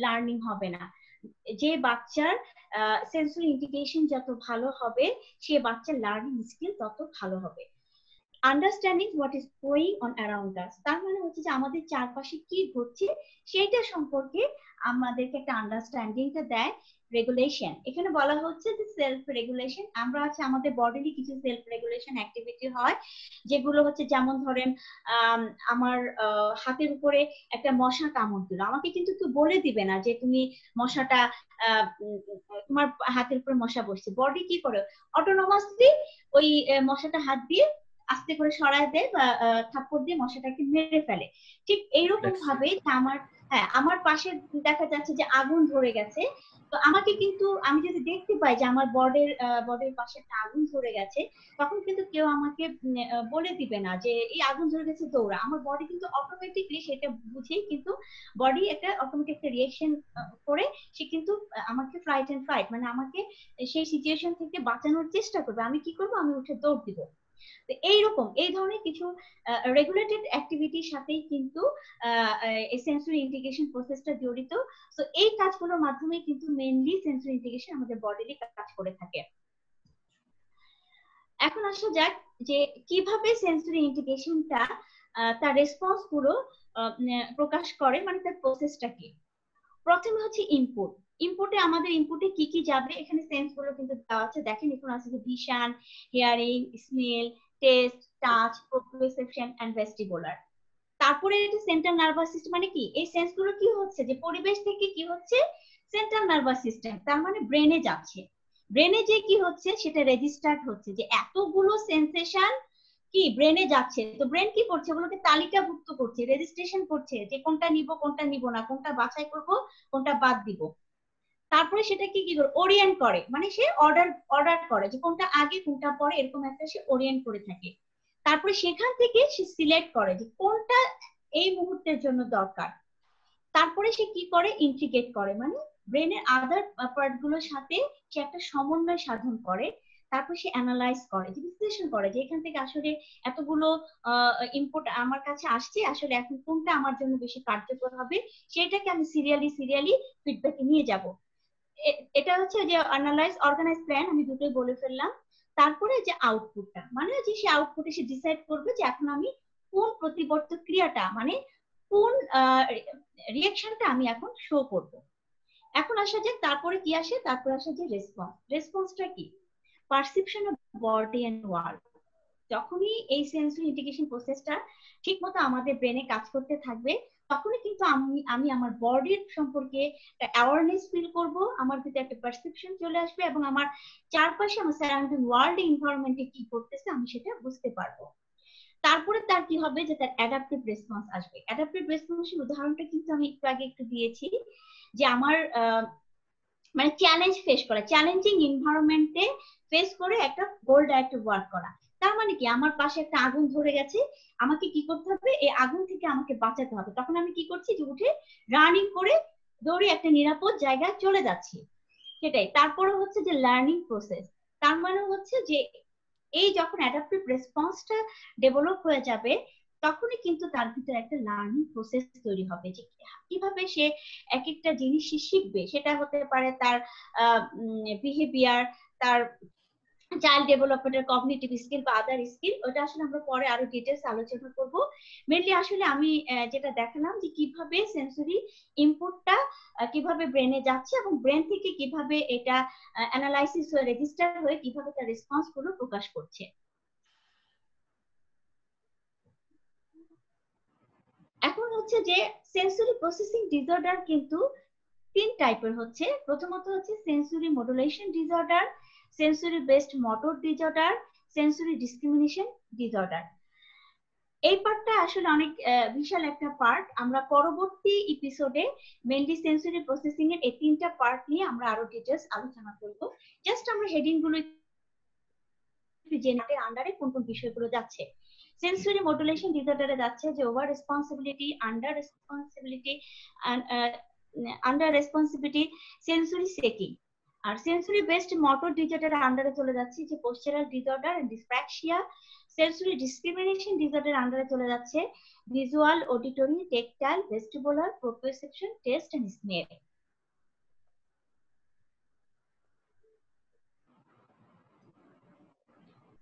[SPEAKER 2] লার্নিং হবে না। যে বাচ্চার সেন্সরি ইন্টিগ্রেশন যত ভালো হবে, সে বাচ্চার লার্নিং স্কিল তত ভালো হবে। Understanding what is going on around us, তার মানে হচ্ছে যে আমাদের চারপাশে কি ঘটছে সেইটা সম্পর্কে আমাদেরকে একটা আন্ডারস্ট্যান্ডিংটা দেয়। রেগুলেশন, এখানে বলা হচ্ছে যে সেলফ রেগুলেশন, আমরা আছে আমাদের বডিলি কিছু সেলফ রেগুলেশন অ্যাক্টিভিটি হয়, যেগুলো হচ্ছে যেমন ধরেন আমার হাতের উপরে একটা মশা কামড় দিল, আমাকে কিন্তু তুই বলে দিবে না যে তুমি মশাটা তোমার হাতের উপরে মশা বসছে, বডি কি করে অটোনোমাসলি ওই মশাটা হাত দিয়ে আস্তে করে সরায় দেয় বা থাপ্পড় দিয়ে মশাটাকে মেরে ফেলে। ঠিক এইরকম ভাবে আমার পাশে দেখা যাচ্ছে যে আগুন ধরে গেছে, তো আমাকে কিন্তু আমি যদি দেখতে পাই যে আমার বডির পাশে একটা আগুন ধরে গেছে, তখন কিন্তু কেউ আমাকে বলে দিবে না যে এই আগুন ধরে গেছে দৌড়া, আমার বডি কিন্তু অটোমেটিকলি সেটা বুঝেই কিন্তু বডি একটা অটোমেটিক একটা রিয়েকশন করে সে কিন্তু আমাকে ফ্লাইট এন্ড ফাইট, মানে আমাকে সেই সিচুয়েশন থেকে বাঁচানোর চেষ্টা করবে। আমি কি করবো, আমি উঠে দৌড় দিব। এইরকম এই ধরনের কিছু রেগুলেটেড অ্যাক্টিভিটির সাথেই কিন্তু সেন্সরি ইন্টিগ্রেশন প্রসেসটা জড়িত। তো এই কাজগুলোর মাধ্যমে কিন্তু মেইনলি সেন্সরি ইন্টিগ্রেশন আমাদের বডিতে কাজ করে থাকে। এখন আসা যাক যে কিভাবে সেন্সরি ইন্টিগ্রেশনটা তার রেসপন্স গুলো প্রকাশ করে, মানে তার প্রসেসটা কি। প্রথমে হচ্ছে ইনপুট, ইনপুটে আমাদের ইনপুটে কি কি যাবে, এখানে সেন্স গুলো কিন্তু দেওয়া আছে, দেখেন এখন আছে যে vision, hearing, smell, taste, touch, proprioception and vestibular. তারপরে এটা সেন্ট্রাল নার্ভাস সিস্টেম, মানে কি এই সেন্স গুলো কি হচ্ছে যে পরিবেশ থেকে কি হচ্ছে সেন্ট্রাল নার্ভাস সিস্টেম, তার মানে ব্রেনে যাচ্ছে, ব্রেনে যে কি হচ্ছে সেটা রেজিস্টার্ড হচ্ছে, যে এতগুলো সেন্সেশন কি ব্রেনে যাচ্ছে, তো ব্রেন কি করছে ওগুলোকে তালিকাভুক্ত করছে, রেজিস্ট্রেশন করছে যে কোনটা নিব কোনটা নিব না, কোনটা বাছাই করব কোনটা বাদ দিব। তারপরে সেটা কি কি করে ওরিয়েন্ট করে, মানে সে অর্ডার করে যে কোনটা আগে কোনটা পরে, এরকম একটা সে ওরিয়েন্ট করে থাকে। তারপরে সেখান থেকে সে সিলেক্ট করে যে কোনটা এই মুহূর্তের জন্য দরকার। তারপরে সে কি করে ইন্টিগ্রেট করে, মানে ব্রেনের আদার পার্ট গুলোর সাথে সে একটা সমন্বয় সাধন করে। তারপর সে অ্যানালাইজ করে, যে বিশ্লেষণ করে যে এখান থেকে আসলে এতগুলো ইনপুট আমার কাছে আসছে, আসলে এখন কোনটা আমার জন্য বেশি কার্যকর হবে, সেটাকে আমি সিরিয়ালি ফিডব্যাকে নিয়ে যাব। এটা হচ্ছে যে অ্যানালাইজ, অর্গানাইজ, প্ল্যান, আমি দুটোই বলে ফেললাম। তারপরে যে আউটপুটটা, মানে যে সে আউটপুটে সে ডিসাইড করবে যে এখন আমি কোন প্রতিবর্ত ক্রিয়াটা, মানে কোন রিঅ্যাকশনটা আমি এখন শো করব। এখন আসা যাক তারপরে কি আসে, তারপরে আসে যে রেসপন্স। রেসপন্সটা কি, perception of body and world. যখনই এই সেন্সরি ইন্টিগ্রেশন প্রসেসটা ঠিকমতো আমাদের ব্রেনে কাজ করতে থাকবে, তখনই কিন্তু আমি আমার বডির সম্পর্কে অ্যাওয়ারনেস ফিল করব, আমার ভিতরে একটা পারসেপশন চলে আসবে এবং আমার চারপাশে আমার সারাউন্ডিং ওয়ার্ল্ড এনভায়রনমেন্টে কি করতেছে আমি সেটা বুঝতে পারবো। তারপরে তার কি হবে যে তার অ্যাডাপটিভ রেসপন্স আসবে। অ্যাডাপটিভ রেসপন্সের উদাহরণটা কিন্তু আমি একটু আগে একটু দিয়েছি, যে আমার মানে চ্যালেঞ্জ ফেস করা, চ্যালেঞ্জিং এনভায়রনমেন্টে ফেস করে একটা গোল ডাইরেক্টেড ওয়ার্ক করা। তার মানে কি, আমার পাশে একটা আগুন ধরে গেছে, আমাকে কি করতে হবে, এই আগুন থেকে আমাকে বাঁচাতে হবে। তখন আমি কি করছি, যে উঠে রানিং করে দৌড়ে একটা নিরাপদ জায়গায় চলে যাচ্ছি, সেটাই। তারপরে হচ্ছে যে লার্নিং প্রসেস, তার মানে হচ্ছে যে এই যখন অ্যাডাপটিভ রেসপন্সটা ডেভেলপ হয়ে যাবে, তখনই কিন্তু তার ভিতরে একটা লার্নিং প্রসেস তৈরি হবে, যে কিভাবে সে এক একটা জিনিস শিখবে। সেটা হতে পারে তার বিহেভিয়ার, তার চাইল্ড ডেভেলপমেন্টের কগনিটিভ স্কিল বা আদার স্কিল। ওটা আসলে আমরা পরে আরো ডিটেলস আলোচনা করব। মেনলি আসলে আমি যেটা দেখালাম যে কিভাবে সেন্সরি ইনপুটটা কিভাবে ব্রেনে যাচ্ছে এবং ব্রেন থেকে কিভাবে এটা অ্যানালাইসিস হয়ে রেজিস্টার হয়ে কিভাবে তার রেসপন্স গুলো প্রকাশ করছে। এখন হচ্ছে যে সেন্সরি প্রসেসিং ডিসঅর্ডার কিন্তু তিন টাইপের হচ্ছে। প্রথমত হচ্ছে sensory modulation disorder, sensory based motor disorder, sensory discrimination disorder. এই পার্টটা আসলে অনেক বিশাল একটা পার্ট। আমরা পরবর্তী এপিসোডে মেইনলি সেন্সরি প্রসেসিং এর এই তিনটা পার্ট নিয়ে আমরা আরো ডিটেইলস আলোচনা করব। জাস্ট আমরা হেডিং গুলো জেনারের আন্ডারে কোন কোন বিষয়গুলো যাচ্ছে। সেন্সরি মডুলেশন ডিসঅর্ডারে যাচ্ছে যে over responsibility, under responsibility, sensory seeking. আর সেন্সরি বেসড মোটর ডিসঅর্ডারের আন্ডারে চলে যাচ্ছে যে postural disorder and dyspraxia. Sensory discrimination ডিসঅর্ডারের আন্ডারে চলে যাচ্ছে visual, auditory, tactile, vestibular, proprioception, taste and smell.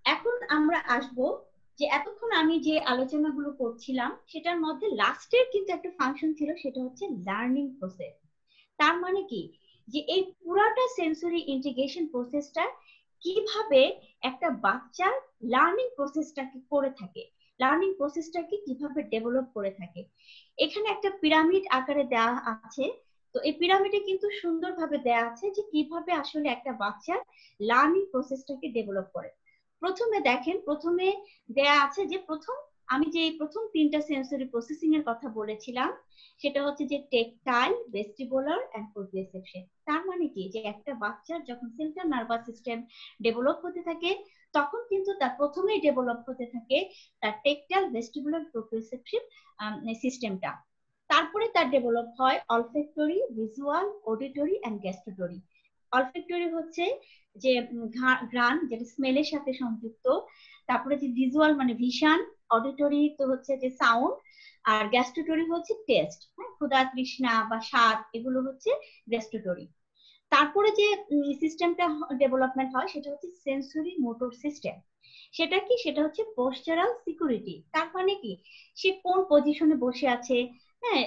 [SPEAKER 2] এখন আমরা আসব যে এতক্ষণ আমি যে আলোচনাগুলো করছিলাম সেটার মধ্যে লাস্টের কিন্তু একটা ফাংশন ছিল, সেটা হচ্ছে লার্নিং প্রসেস। তার মানে কি, যে এই পুরাটা সেন্সরি ইন্টিগ্রেশন প্রসেসটা কিভাবে একটা বাচ্চার লার্নিং প্রসেসটাকে করে থাকে, লার্নিং প্রসেসটাকে কিভাবে ডেভেলপ করে থাকে। এখানে একটা পিরামিড আকারে দেওয়া আছে। তো এই পিরামিডে কিন্তু সুন্দরভাবে দেওয়া আছে যে কিভাবে আসলে একটা বাচ্চার লার্নিং প্রসেসটাকে ডেভেলপ করে। প্রথমে দেখেন, প্রথমে দেয়া আছে যে আমি যে প্রথম তিনটা সেন্সরি প্রসেসিং এর কথা বলেছিলাম, সেটা হচ্ছে যে টেকটাইল, ভেস্টিবুলার এন্ড প্রোপ্রিওসেপশন। তার মানে কি, যে একটা বাচ্চার যখন সেন্ট্রাল নার্ভাস সিস্টেম ডেভেলপ হতে থাকে, তখন কিন্তু তার প্রথমেই ডেভেলপ হতে থাকে তার টেকটাইল, ভেস্টিবুলার, প্রোপ্রিওসেপশন সিস্টেমটা। তারপরে তার ডেভেলপ হয় olfactory, visual, auditory and gustatory. Olfactory হচ্ছে যে ঘ্রাণ, যেটা স্মেলের সাথে সংযুক্ত। তারপরে যে ভিজুয়াল মানে ভিশন, অডিটরি তো হচ্ছে যে সাউন্ড, আর গ্যাস্ট্রোটরি হচ্ছে টেস্ট, ক্ষুধা, তৃষ্ণা বা স্বাদ, এগুলো হচ্ছে গ্যাস্ট্রোটরি। তারপরে যে সিস্টেমটা ডেভেলপমেন্ট হয় সেটা হচ্ছে সেন্সরি মোটর সিস্টেম। সেটা কি, সেটা হচ্ছে পোস্টারাল সিকিউরিটি। তার মানে কি, সে কোন পজিশনে বসে আছে, হ্যাঁ,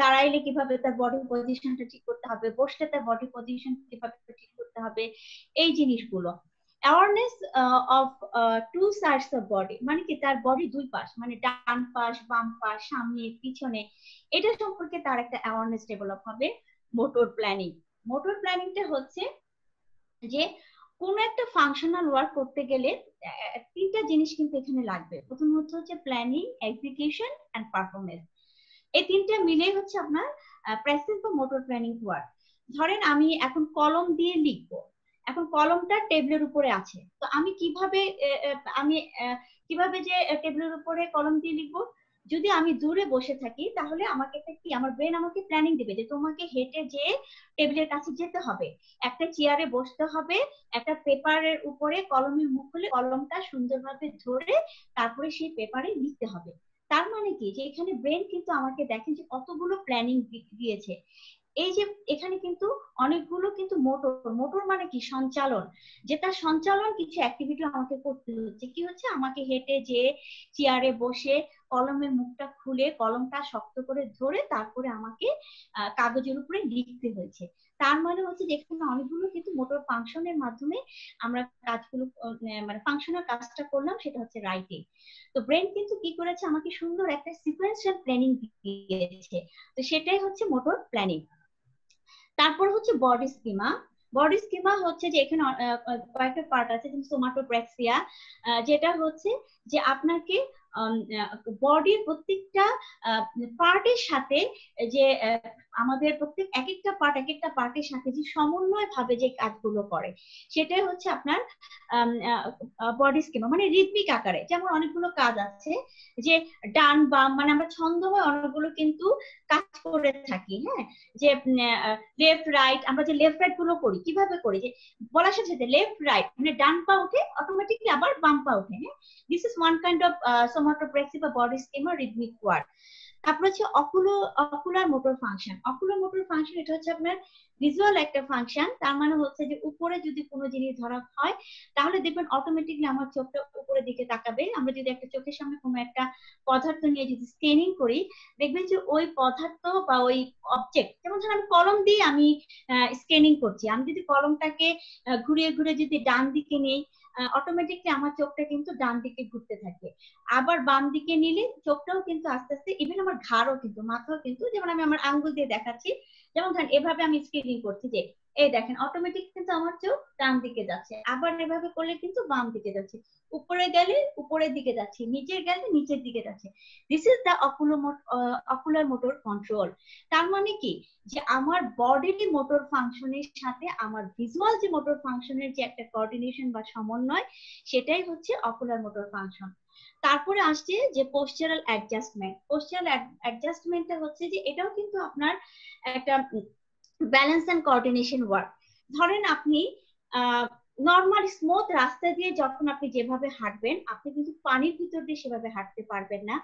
[SPEAKER 2] দাঁড়াইলে কিভাবে তার বডি পজিশনটা ঠিক করতে হবে, বসলে তার বডি পজিশন কিভাবে ঠিক করতে হবে, এই জিনিসগুলো। Awareness of two sides of body, মানে কি তার বডি দুই পাশ, মানে ডান পাশ, বাম পাশ, সামনে, পিছনে, এটা সম্পর্কে তার একটা অ্যাওয়ারনেস ডেভেলপ হবে। মোটর প্ল্যানিং, মোটর প্ল্যানিংটা হচ্ছে যে কোন একটা ফাংশনাল ওয়ার্ক করতে গেলে তিনটা জিনিস কিন্তু এখানে লাগবে। প্রথম হচ্ছে প্ল্যানিং, এক্সিকিউশন এন্ড পারফরমেন্স। এই তিনটা মিলে হচ্ছে আপনার প্রেসেন্ট বা মোটর প্ল্যানিং ওয়ার্ক। ধরেন আমি এখন কলম দিয়ে লিখবো, এখন কলমটা টেবিলের উপরে আছে, তো আমি কিভাবে যে টেবিলের উপরে কলম দিয়ে লিখবো। যদি আমি দূরে বসে থাকি তাহলে আমাকে কি, আমার ব্রেন আমাকে প্ল্যানিং দিবে যে তোমাকে হেঁটে যে টেবিলের কাছে যেতে হবে, একটা চেয়ারে বসতে হবে, একটা পেপারের উপরে কলমের মুখ খুলে কলমটা সুন্দরভাবে ধরে তারপরে সেই পেপারে লিখতে হবে। তার মানে কি, যে এখানে ব্রেন কিন্তু আমাকে দেখেন যে কতগুলো প্ল্যানিং দিয়েছে। এই যে এখানে কিন্তু অনেকগুলো কিন্তু মোটর, মোটর মানে কি সঞ্চালন, যেটা সঞ্চালন কিছু অ্যাক্টিভিটি আমাকে করতে হচ্ছে। কি হচ্ছে, আমাকে হেঁটে যে চেয়ারে বসে কলমের মুখটা খুলে কলমটা শক্ত করে ধরে তারপরে আমাকে কাগজের উপরে লিখতে হয়েছে। তার মানে হচ্ছে যে এখানে অনেকগুলো কিন্তু মোটর ফাংশনের মাধ্যমে আমরা কাজগুলো মানে ফাংশনাল কাজটা করলাম, সেটা হচ্ছে রাইটিং। তো ব্রেন কিন্তু কি করেছে, আমাকে সুন্দর একটা সিকোয়েন্সিয়াল প্ল্যানিং দিয়েছে, তো সেটাই হচ্ছে মোটর প্ল্যানিং। তারপর হচ্ছে বডি স্কিমা। বডি স্কিমা হচ্ছে যে এখানে কয়েকটা পার্ট আছে, যেমন সোমাটোপ্রেক্সিয়া, যেটা হচ্ছে যে আপনাকে বডির প্রত্যেকটা পার্টের সাথে যে আমাদের প্রত্যেক এক একটা পার্টের সাথে যে সমন্বয় ভাবে যে কাজগুলো করে, সেটাই হচ্ছে আপনার বডি স্কিমা, মানে রিদমিক আকারে। যেমন অনেকগুলো কাজ আছে যে ডান বাম, মানে আমরা ছন্দময় অনেকগুলো কিন্তু কাজ করে থাকি, হ্যাঁ, যে লেফট রাইট, আমরা যে লেফট রাইট গুলো করি কিভাবে করি, যে বলার সাথে সাথে লেফট রাইট মানে ডান পা উঠে অটোমেটিকলি আবার বাম পা উঠে, হ্যাঁ, this is one kind of somatopraxis বা বডি স্কিমা, রিদমিক ওয়ার্ড। তারপর হচ্ছে ocular motor function. Ocular motor function এটা হচ্ছে আপনার ভিজুয়াল একটা ফাংশন। তার মানে হচ্ছে যে উপরে যদি কোনো জিনিস ধরা হয় তাহলে দেখবেন অটোমেটিকলি আমার চোখটা উপরের দিকে তাকাবে। আমরা যদি একটা চোখের সামনে কোনো একটা পদার্থ নিয়ে যদি স্ক্যানিং করি, দেখবেন যে ওই পদার্থ বা ওই অবজেক্ট, যেমন ধরুন আমি কলম দিয়ে আমি স্ক্যানিং করছি, আমি যদি কলমটাকে ঘুরিয়ে ঘুরিয়ে যদি ডান দিকে নেই, অটোমেটিকলি আমার চোখটা কিন্তু ডান দিকে ঘুরতে থাকে। আবার বাম দিকে নিলে চোখটাও কিন্তু আস্তে আস্তে, ইভেন আমার ঘাড়ও কিন্তু, মাথাও কিন্তু, যেমন আমি আমার আঙ্গুল দিয়ে দেখাচ্ছি, যেমন ধরেন এভাবে আমি স্ক্যানিং করছি, যে এই দেখেন অটোমেটিক কিন্তু আমার চোখ ডান দিকে যাচ্ছে, আবার এভাবে করলে কিন্তু বাম দিকে যাচ্ছে, উপরে গেলে উপরের দিকে যাচ্ছে, নিচে গেলে নিচের দিকে যাচ্ছে। This is the ocular motor control. তার মানে কি, যে আমার বডির মোটর ফাংশনের সাথে আমার ভিজুয়াল যে মোটর ফাংশনের যে একটা কোঅর্ডিনেশন বা সমন্বয়, সেটাই হচ্ছে অকুলার মোটর ফাংশন। তারপরে আসছে যে পোস্চারাল অ্যাডজাস্টমেন্ট। পোস্চারাল অ্যাডজাস্টমেন্টটা হচ্ছে যে এটাও কিন্তু আপনার একটা ব্যালেন্স এন্ড কোঅর্ডিনেশন ওয়ার্ক। ধরেন আপনি নর্মাল স্মুথ রাস্তা দিয়ে যখন আপনি যেভাবে হাঁটবেন, আপনি কিন্তু পানির ভিতর দিয়ে সেভাবে হাঁটতে পারবেন না,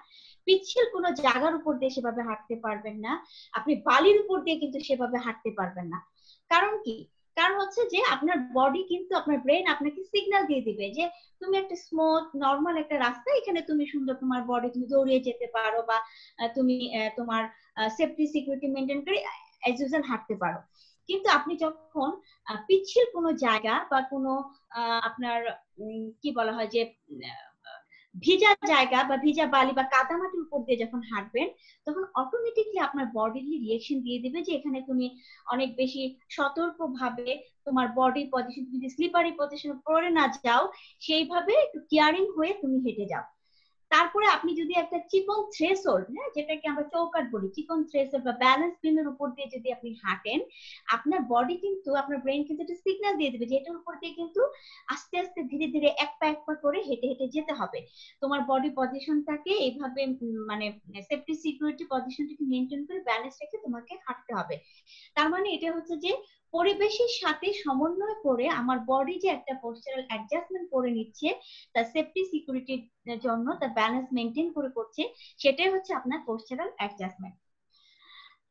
[SPEAKER 2] পিচ্ছিল কোনো জায়গার উপর দিয়ে সেভাবে হাঁটতে পারবেন না, আপনি বালির উপর দিয়ে কিন্তু সেভাবে হাঁটতে পারবেন না। কারণ কি? কারণ হচ্ছে যে আপনার বডি কিন্তু, আপনার ব্রেন আপনাকে সিগন্যাল দিয়ে দিবে যে তুমি একটা স্মুথ নর্মাল একটা রাস্তা, এখানে তুমি সুন্দর তোমার বডি তুমি দৌড়িয়ে যেতে পারো, বা তুমি তোমার সেফটি সিকিউরিটি মেনটেন করে অ্যাজ ইউজুয়াল হাঁটতে পারো। কিন্তু আপনি যখন পিচ্ছিল কোনো জায়গা বা কোনো আপনার কি বলা হয় যে ভিজা জায়গা বা ভিজা বালি বা কাদামাটির উপর দিয়ে যখন হাঁটবেন, তখন অটোমেটিকলি আপনার বডি রিয়েকশন দিয়ে দিবে যে এখানে তুমি অনেক বেশি সতর্ক ভাবে তোমার বডি পজিশন, যদি স্লিপারি পজিশনে পড়ে না যাও, সেইভাবে একটু কেয়ারিং হয়ে তুমি হেঁটে যাও। তারপরে আপনি যদি একটা চিকন থ্রেশহোল্ড, হ্যাঁ, যেটাকে আমরা চৌকাঠ বলি, চিকন থ্রেশহোল্ড বা ব্যালেন্স বিমের উপর দিয়ে যদি আপনি হাঁটেন, আপনার বডি কিন্তু, আপনার ব্রেন কিন্তু একটা সিগন্যাল দিয়ে দেবে যে এটার উপর দিয়ে কিন্তু আস্তে আস্তে ধীরে ধীরে এক পা করে হেঁটে হেঁটে যেতে হবে। তোমার বডি পজিশনটাকে এইভাবে মানে সেফটি সিকিউরিটি পজিশনটাকে মেনটেন করে ব্যালেন্স রেখে তোমাকে হাঁটতে হবে। তার মানে এটা হচ্ছে যে পরিবেশের সাথে সমন্বয় করে আমার বডি যে একটা পোস্টারাল অ্যাডজাস্টমেন্ট করে নিচ্ছে, তার সেফটি সিকিউরিটির জন্য তার ব্যালেন্স মেনটেন করে করছে, সেটাই হচ্ছে আপনার পোস্টারাল অ্যাডজাস্টমেন্ট।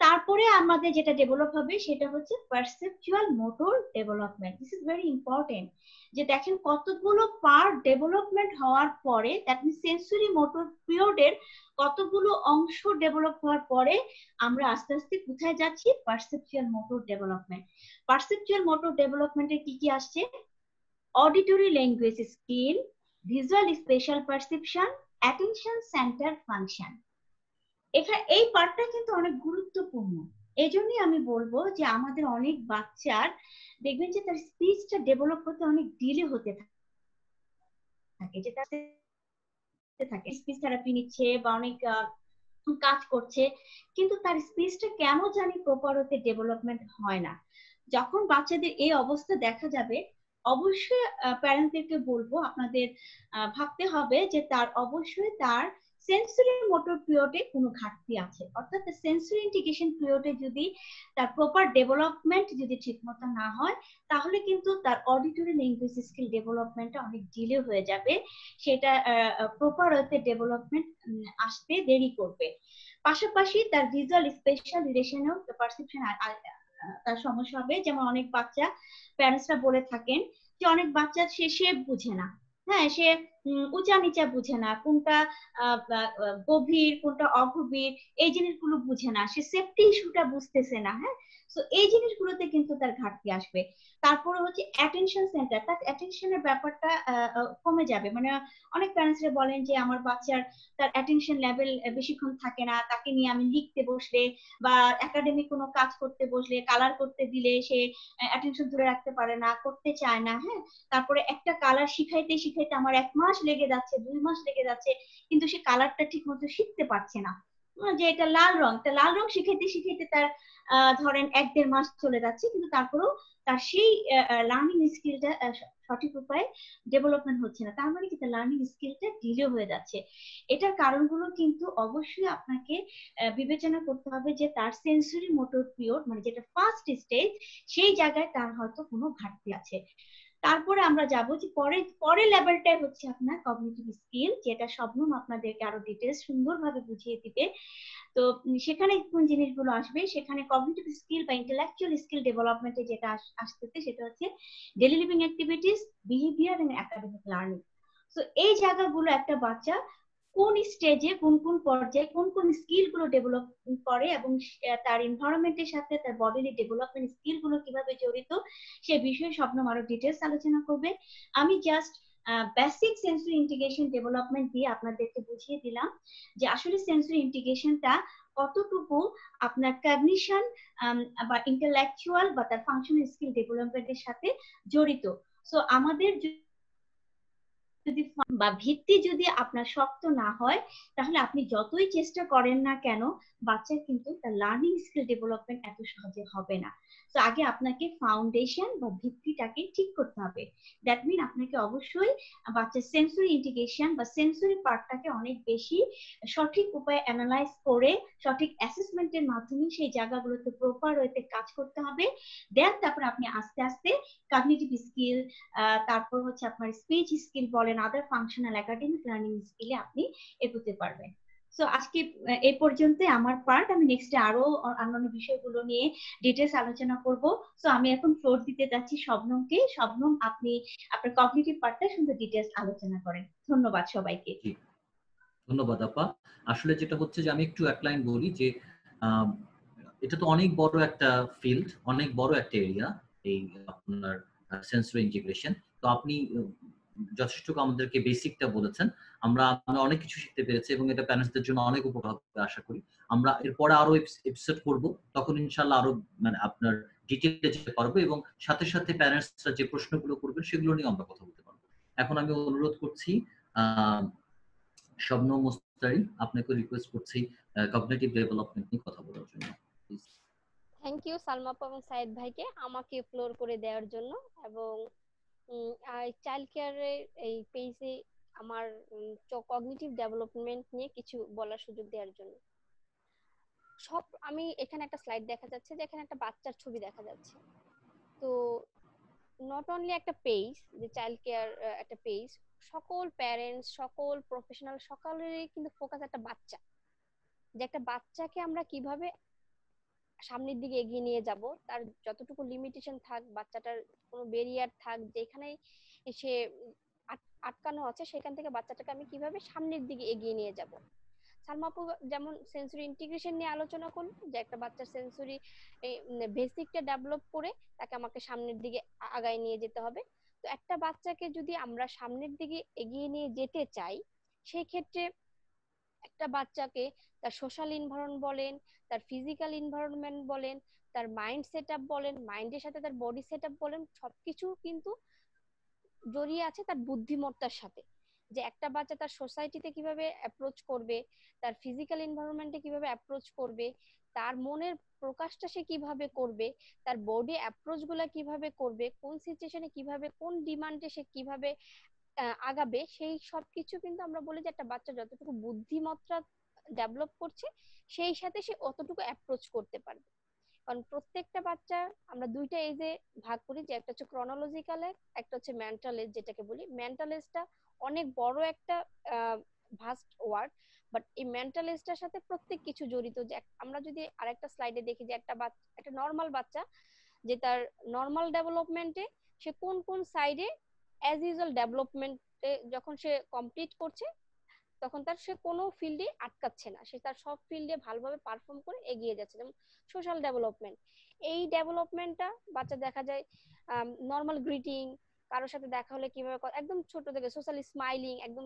[SPEAKER 2] তারপরে আমাদের যেটা ডেভেলপ হবে সেটা হচ্ছে perceptual motor development. This is very important, যে দেখেন কতগুলো পার্ট ডেভেলপমেন্ট হওয়ার পরে, দ্যাট মিন্স সেন্সরি মোটর পিরিয়ডের কতগুলো অংশ ডেভেলপ হওয়ার পরে আমরা আস্তে আস্তে কোথায় যাচ্ছি, perceptual motor development. Perceptual motor ডেভেলপমেন্টে কি কি আসছে? Auditory language skill, visual spatial perception, attention center function. এখানে এই পার্টটা কিন্তু অনেক গুরুত্বপূর্ণ। এই জন্যই আমি বলবো যে আমাদের অনেক বাচ্চার দেখবেন যে তার স্পিচটা ডেভেলপ হতে অনেক ডিলে হতে থাকে, যেটা থাকে স্পিচ থেরাপি নিচ্ছে বা অনেক কাজ করছে, কিন্তু তার স্পিচটা কেন জানি প্রপার হতে ডেভেলপমেন্ট হয় না। যখন বাচ্চাদের এই অবস্থা দেখা যাবে, অবশ্যই প্যারেন্টদেরকে বলবো আপনাদের ভাবতে হবে যে তার অবশ্যই তার সেন্সরি মোটর পিরিয়ডে কোনো ঘাটতি আছে, অর্থাৎ সেন্সরি ইন্টিগ্রেশন পিরিয়ডে যদি তার প্রপার ডেভেলপমেন্ট যদি ঠিকমতো না হয়, তাহলে কিন্তু তার অডিটরি ল্যাঙ্গুয়েজ স্কিল ডেভেলপমেন্টটা অনেক ডিলে হয়ে যাবে, সেটা প্রপার হতে ডেভেলপমেন্ট আসতে দেরি করবে। পাশাপাশি তার ভিজুয়াল স্পেশাল রিলেশনেও পারসেপশন তার সমস্যা হবে। যেমন অনেক বাচ্চা, প্যারেন্টসরা বলে থাকেন যে অনেক বাচ্চা সে শেপ বুঝে না, হ্যাঁ, সে উঁচা নিচা বুঝে না, কোনটা গভীর কোনটা অগভীর, এই জিনিসগুলো বুঝে না, সে সেফটি ইস্যুটা বুঝতেছে না। হ্যাঁ, তো এই জিনিসগুলোতে কিন্তু তার ঘাটতি আসবে। তারপরে হচ্ছে অ্যাটেনশন সেন্টার, তার অ্যাটেনশনের ব্যাপারটা কমে যাবে। মানে অনেক প্যারেন্টসরা বলেন যে আমার বাচ্চার তার অ্যাটেনশন লেভেল বেশিক্ষণ থাকে না, তাকে নিয়ে আমি লিখতে বসলে বা একাডেমিক কোনো কাজ করতে বসলে, কালার করতে দিলে সে অ্যাটেনশন ধরে রাখতে পারে না, করতে চায় না। হ্যাঁ, তারপরে একটা কালার শিখাইতে শিখাইতে আমার 1 মাস লেগে যাচ্ছে, 2 মাস লেগে যাচ্ছে, কিন্তু সে কালারটা ঠিক মতো শিখতে পারছে না। যে এটা লাল রং, তা লাল রং শিখাইতে শিখাইতে তার ধরেন 1-1.5 মাস চলে যাচ্ছে, কিন্তু তারপরেও তার সেই লার্নিং স্কিলটা সঠিক উপায়ে ডেভেলপমেন্ট হচ্ছে না। তার মানে কি তার লার্নিং স্কিলটা ডিলে হয়ে যাচ্ছে। এটার কারণগুলো কিন্তু অবশ্যই আপনাকে বিবেচনা করতে হবে যে তার সেন্সরি মোটর পিরিয়ড, মানে যেটা ফার্স্ট স্টেজ, সেই জায়গায় তার হয়তো কোনো ঘাটতি আছে। তারপরে আমরা যাব যে পরের লেভেলটাই হচ্ছে আপনার কগনিটিভ স্কিল, যেটা শবনম আপনাদেরকে আরো ডিটেলস সুন্দরভাবে বুঝিয়ে দিবে। তো সেখানে কোন জিনিসগুলো আসবে, সেখানে কগনিটিভ স্কিল বা ইন্টেলেকচুয়াল স্কিল ডেভেলপমেন্টে যেটা আসতেছে সেটা হচ্ছে daily living activities, behaviour and academic learning. তো এই জায়গাগুলো একটা বাচ্চা কোন স্টেজে, কোন কোন পর্যায়ে কোন কোন স্কিল গুলো ডেভেলপ করে এবং তার এনভায়রনমেন্টের সাথে তার বডিলি ডেভেলপমেন্ট স্কিল গুলো কিভাবে জড়িত, সে বিষয়ে শবনম আরো ডিটেলস আলোচনা করবে। আমি just basic sensory integration development দিয়ে আপনাদেরকে বুঝিয়ে দিলাম যে আসলে সেন্সরি ইন্টিগ্রেশনটা কতটুকু আপনার কগনিশন বা ইন্টেলেকচুয়াল বা তার ফাংশনাল স্কিল ডেভেলপমেন্টের সাথে জড়িত। সো আমাদের যদি বা ভিত্তি যদি আপনার শক্ত না হয়, তাহলে আপনি যতই চেষ্টা করেন না কেন, বাচ্চার কিন্তু তার লার্নিং স্কিল ডেভেলপমেন্ট এত সহজে হবে না। তো আগে আপনাকে ফাউন্ডেশন বা ভিত্তিটাকে ঠিক করতে হবে। দ্যাট মিন আপনাকে অবশ্যই বাচ্চার সেন্সরি ইন্টিগ্রেশন বা সেন্সরি পার্টটাকে অনেক বেশি সঠিক উপায়ে অ্যানালাইজ করে সঠিক অ্যাসেসমেন্টের মাধ্যমে সেই জায়গাগুলোতে প্রপার ওয়েতে কাজ করতে হবে। দেন তারপর আপনি আস্তে আস্তে কগনিটিভ স্কিল, তারপর হচ্ছে আপনার স্পিচ স্কিল বলেন, আদার ফাংশনাল একাডেমিক লার্নিং স্কিলে আপনি এগোতে পারবেন। সো আজকে এই পর্যন্ত আমার পার্ট। আমি নেক্সটে আরো অন্যান্য বিষয়গুলো নিয়ে ডিটেলস আলোচনা করব। সো আমি এখন ফ্লোর দিতে যাচ্ছি শবনমকে। শবনম, আপনি আপনার কগনিটিভ পার্টটা সুন্দর ডিটেলস আলোচনা করেন। ধন্যবাদ সবাইকে।
[SPEAKER 1] ধন্যবাদ আপা। আসলে যেটা হচ্ছে যে আমি একটু এক লাইন বলি যে এটা তো অনেক বড় একটা ফিল্ড, অনেক বড় একটা এরিয়া, এই আপনার সেন্সরি ইন্টিগ্রেশন। তো আপনি যথেষ্ট আমাদেরকে বেসিকটা বলেছেন। আমরা অনেক কিছু শিখতে পেরেছি এবং এটা প্যারেন্টসদের জন্য অনেক উপকার হবে আশা করি। আমরা এরপরে আরো এপিসোড করব, তখন ইনশাআল্লাহ আরো মানে আপনার ডিটেইলে যেতে পারবো এবং সাথে সাথে প্যারেন্টসরা যে প্রশ্নগুলো করবেন সেগুলো নিয়ে আমরা কথা বলতে পারবো। এখন আমি অনুরোধ করছি শবনম মুস্তারি, আপনাকে রিকোয়েস্ট করছি কগনিটিভ ডেভেলপমেন্ট নিয়ে কথা বলার জন্য।
[SPEAKER 3] থ্যাংক ইউ সালমা আপু এবং সাইদ ভাইকে আমাকে ফ্লোর করে দেওয়ার জন্য, এবং চাইল্ড কেয়ারের এই পেজে আমার কগনিটিভ ডেভেলপমেন্ট নিয়ে কিছু বলার সুযোগ দেওয়ার জন্য। আমি এখানে একটা স্লাইড দেখা যাচ্ছে যে এখানে একটা বাচ্চার ছবি দেখা যাচ্ছে। তো নট অনলি একটা পেজ, যে চাইল্ড কেয়ার একটা পেজ, সকল প্যারেন্টস, সকল প্রফেশনাল, সকলেরই কিন্তু ফোকাস একটা বাচ্চা, যে একটা বাচ্চাকে আমরা কিভাবে সামনের দিকে এগিয়ে নিয়ে যাব, তার যতটুকু লিমিটেশন থাক, বাচ্চাটার কোনো ব্যারিয়ার থাক, যেখানে সে আটকানো আছে, সেখান থেকে বাচ্চাটাকে আমি কিভাবে সামনের দিকে এগিয়ে নিয়ে যাব। সালমা আপু যেমন সেন্সরি ইন্টিগ্রেশন নিয়ে আলোচনা করলো, যে একটা বাচ্চার সেন্সরি বেসিকটা ডেভেলপ করে তাকে আমাকে সামনের দিকে আগায় নিয়ে যেতে হবে। তো একটা বাচ্চাকে যদি আমরা সামনের দিকে এগিয়ে নিয়ে যেতে চাই, সেই ক্ষেত্রে একটা বাচ্চাকে তার সোশ্যাল এনভায়রনমেন্ট বলেন, তার ফিজিক্যাল এনভায়রনমেন্ট বলেন, তার মাইন্ড সেটআপ বলেন, মাইন্ডের সাথে তার বডি সেটআপ বলেন, সবকিছু কিন্তু জড়িয়ে আছে তার বুদ্ধিমত্তার সাথে। যে একটা বাচ্চা তার সোসাইটিতে কিভাবে অ্যাপ্রোচ করবে, তার ফিজিক্যাল এনভায়রনমেন্টে কিভাবে অ্যাপ্রোচ করবে, তার মনের প্রকাশটা সে কিভাবে করবে, তার বডি অ্যাপ্রোচ গুলা কিভাবে করবে, কোন সিচুয়েশনে কিভাবে, কোন ডিমান্ডে সে কিভাবে আগাবে, সেই সবকিছু কিন্তু আমরা বলি যে একটা বাচ্চা যতটুকু বুদ্ধিমত্তা ডেভেলপ করছে, সেই সাথে সে অতটুকু অ্যাপ্রোচ করতে পারবে। কারণ প্রত্যেকটা বাচ্চা আমরা দুইটা এজে ভাগ করি, যে একটা হচ্ছে ক্রনোলজিক্যাল এজ, একটা হচ্ছে মেন্টাল এজ। যেটাকে বলি মেন্টাল এজটা অনেক বড় একটা ভাস্ট ওয়ার্ড, বাট এই মেন্টাল এজটার সাথে প্রত্যেক কিছু জড়িত। যে আমরা যদি আরেকটা স্লাইডে দেখি যে একটা নর্মাল বাচ্চা, যে তার নর্মাল ডেভেলপমেন্টে সে কোন কোন সাইডে অ্যাজ ইউজুয়াল ডেভেলপমেন্টে যখন সে কমপ্লিট করছে তখন তার সে কোনো ফিল্ডে আটকাচ্ছে না, সে তার সব ফিল্ডে ভালোভাবে পারফর্ম করে এগিয়ে যাচ্ছে। যেমন সোশ্যাল ডেভেলপমেন্ট, এই ডেভেলপমেন্টটা বাচ্চা দেখা যায় নর্মাল গ্রিটিং, কারোর সাথে দেখা হলে কিভাবে একদম ছোট থেকে সোশ্যাল স্মাইলিং, একদম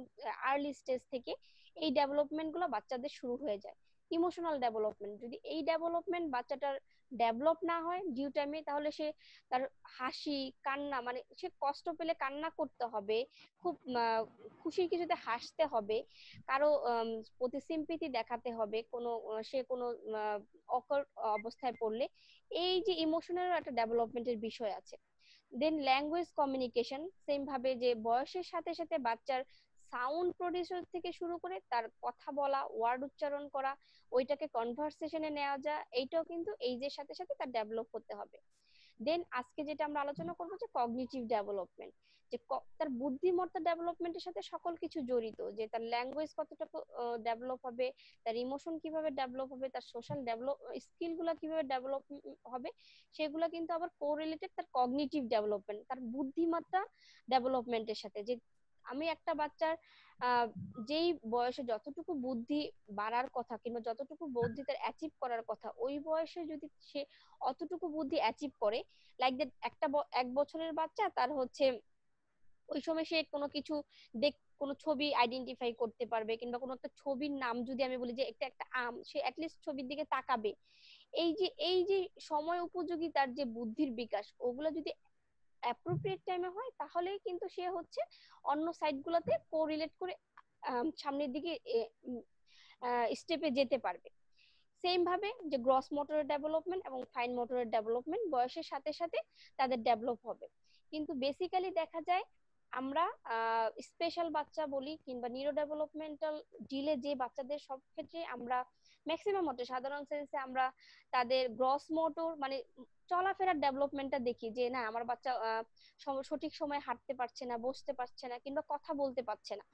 [SPEAKER 3] আর্লি স্টেজ থেকে এই ডেভেলপমেন্ট গুলো বাচ্চাদের শুরু হয়ে যায়। ইমোশনাল ডেভেলপমেন্ট, যদি এই ডেভেলপমেন্ট বাচ্চাটার ডেভেলপ না হয় ডিউ টাইমে, তাহলে সে তার হাসি কান্না, মানে সে কষ্ট পেলে কান্না করতে হবে, খুব খুশির কিছুতে হাসতে হবে, কারো প্রতি সিম্পিতি দেখাতে হবে, কোনো সে কোনো অকওয়ার্ড অবস্থায় পড়লে, এই যে ইমোশনাল একটা ডেভেলপমেন্টের বিষয় আছে। দেন ল্যাঙ্গুয়েজ কমিউনিকেশন, সেম ভাবে যে বয়সের সাথে সাথে বাচ্চার সাউন্ড প্রডিউসার থেকে শুরু করে তার কথা বলা, ওয়ার্ড উচ্চারণ করা, ওইটাকে কনভারসেশনে নেওয়া যায়, এইটাও কিন্তু এইজের সাথে সাথে তার ডেভেলপ হতে হবে। দেন আজকে যেটা আমরা আলোচনা করবো যে কগনিটিভ ডেভেলপমেন্ট, যে তার বুদ্ধিমত্তা ডেভেলপমেন্টের সাথে সকল কিছু জড়িত, যে তার ল্যাঙ্গুয়েজ কতটুকু ডেভেলপ হবে, তার ইমোশন কিভাবে ডেভেলপ হবে, তার সোশ্যাল ডেভেলপ স্কিল গুলা কিভাবে ডেভেলপ হবে, সেগুলো কিন্তু আবার কোরিলেটেড তার কগনিটিভ ডেভেলপমেন্ট, তার বুদ্ধিমত্তা ডেভেলপমেন্টের সাথে। যে আমি একটা বাচ্চার যেই বয়সে যতটুকু বুদ্ধি বাড়ার কথা কিংবা যতটুকু বুদ্ধি তার অ্যাচিভ করার কথা, ওই বয়সে যদি সে অতটুকু বুদ্ধি অ্যাচিভ করে, লাইক দ্যাট একটা 1 বছরের বাচ্চা, তার হচ্ছে ওই সময় সে কোনো কিছু কোনো ছবি আইডেন্টিফাই করতে পারবে, কিংবা কোনো একটা ছবির নাম যদি আমি বলি যে একটা একটা আম, সে অ্যাটলিস্ট ছবির দিকে তাকাবে। এই যে সময় উপযোগী তার যে বুদ্ধির বিকাশ, ওগুলো যদি অ্যাপ্রোপ্রিয়েট টাইমে হয়, তাহলেই কিন্তু সে হচ্ছে অন্য সাইড গুলাতে কোরিলেট করে সামনের দিকে স্টেপে যেতে পারবে। সেম ভাবে যে গ্রস মোটরের ডেভেলপমেন্ট এবং ফাইন মোটরের ডেভেলপমেন্ট বয়সের সাথে সাথে তাদের ডেভেলপ হবে। কিন্তু বেসিক্যালি দেখা যায় আমরা স্পেশাল বাচ্চা বলি কিংবা নিউরো ডেভেলপমেন্টাল ডিলে যে বাচ্চাদের, সব ক্ষেত্রে আমরা ম্যাক্সিমাম মতে সাধারণ সেন্সে আমরা তাদের গ্রস মোটর মানে চলাফেরার ডেভেলপমেন্টটা দেখি, যে না আমার বাচ্চা সঠিক সময়ে হাঁটতে পারছে না, বসতে পারছে না, কিংবা কথা বলতে পারছে না,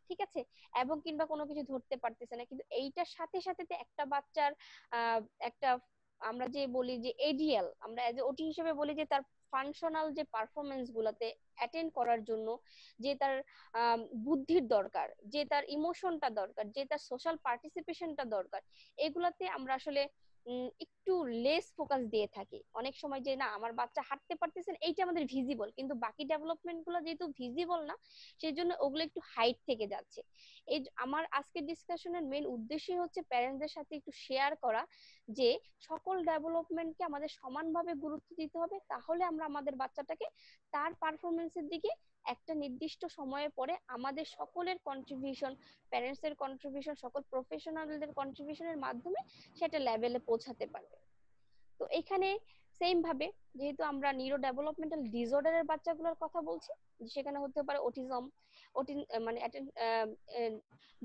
[SPEAKER 3] ঠিক আছে, এবং কিংবা কোনো কিছু ধরতে পারতেছে না। কিন্তু এইটার সাথে সাথে একটা বাচ্চার একটা আমরা যে বলি যে এডিএল, আমরা এজ এ ওটি হিসেবে বলি যে তার ফাংশনাল যে পারফরমেন্স গুলাতে অ্যাটেন্ড করার জন্য যে তার বুদ্ধির দরকার, যে তার ইমোশনটা দরকার, যে তার সোশ্যাল পার্টিসিপেশনটা দরকার, এগুলাতে আমরা আসলে একটু লেস ফোকাস দিয়ে থাকি অনেক সময়। যে না আমার বাচ্চা হাঁটতে পারতেছেন, এইটা আমাদের ভিজিবল, কিন্তু বাকি ডেভেলপমেন্ট গুলো যেহেতু ভিজিবল না, সেই জন্য ওগুলো একটু হাইট থেকে যাচ্ছে। এই আমার আজকের ডিসকাশনের মেইন উদ্দেশ্যই হচ্ছে প্যারেন্টসদের সাথে একটু শেয়ার করা যে সকল ডেভেলপমেন্টকে আমাদের সমানভাবে গুরুত্ব দিতে হবে, তাহলে আমরা আমাদের বাচ্চাটাকে তার পারফরমেন্সের দিকে একটা নির্দিষ্ট সময়ে পরে আমাদের সকলের কন্ট্রিবিউশন, প্যারেন্টস এর কন্ট্রিবিউশন, সকল প্রফেশনালদের কন্ট্রিবিউশনের মাধ্যমে সেটা লেভেলে পৌঁছাতে পারবে। তো এখানে সেম ভাবে যেহেতু আমরা নিউরো ডেভেলপমেন্টাল ডিসঅর্ডারের বাচ্চাগুলোর কথা বলছি, সেখানে হতে পারে অটিজম, মানে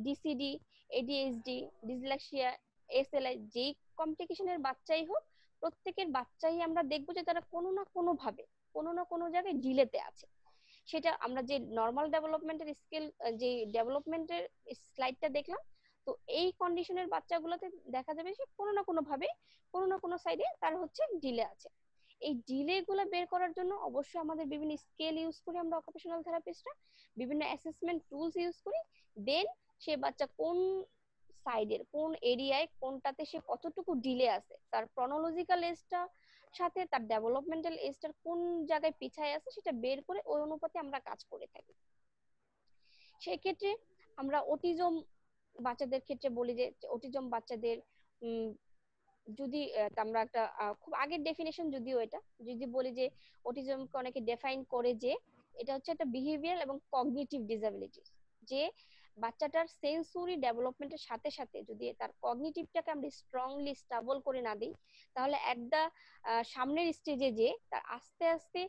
[SPEAKER 3] ডিসিডি, এডিএইচডি, ডিসলেক্সিয়া, এসএলআই, যেই কমপ্লিকেশনের বাচ্চাই হোক, প্রত্যেকের বাচ্চাই আমরা দেখবো যে তারা কোনো না কোনো ভাবে কোনো না কোনো জায়গায় ডিলেতে আছে। সেটা আমরা যে নর্মাল ডেভেলপমেন্টের স্কেল, যে ডেভেলপমেন্টের স্লাইডটা দেখলাম, তো এই কন্ডিশনের বাচ্চাগুলোতে দেখা যাবে যে কোনো না কোনো ভাবে কোনো না কোনো সাইডে তার হচ্ছে ডিলে আছে। এই ডিলে গুলো বের করার জন্য অবশ্যই আমাদের বিভিন্ন স্কেল ইউজ করি আমরা অকুপেশনাল থেরাপিস্টরা, বিভিন্ন অ্যাসেসমেন্ট টুলস ইউজ করি। দেন সে বাচ্চা কোন সাইডের কোন এরিয়ায় কোনটাতে সে কতটুকু ডিলে আছে, তার ক্রনোলজিক্যাল এজটা সাথে তার ডেভেলপমেন্টাল এজটার কোন জায়গায় পিছায় আছে, সেটা বের করে ওই অনুপাতে আমরা কাজ করে থাকি। সেই ক্ষেত্রে আমরা অটিজম বাচ্চাদের ক্ষেত্রে বলি যে অটিজম বাচ্চাদের যদি আমরা একটা খুব আগের ডেফিনেশন যদিও এটা, যদি বলি যে অটিজমকে অনেকে ডিফাইন করে যে এটা হচ্ছে একটা বিহেভিয়ারাল এবং কগনিটিভ ডিসএবিলিটি, যে বাচ্চাটার সেন্সরি ডেভেলপমেন্টের সাথে সাথে যদি তার কগনিটিভটাকে আমরা স্ট্রংলি স্টেবল করে না দিই, তাহলে একটা সামনের স্টেজে যে তার আস্তে আস্তে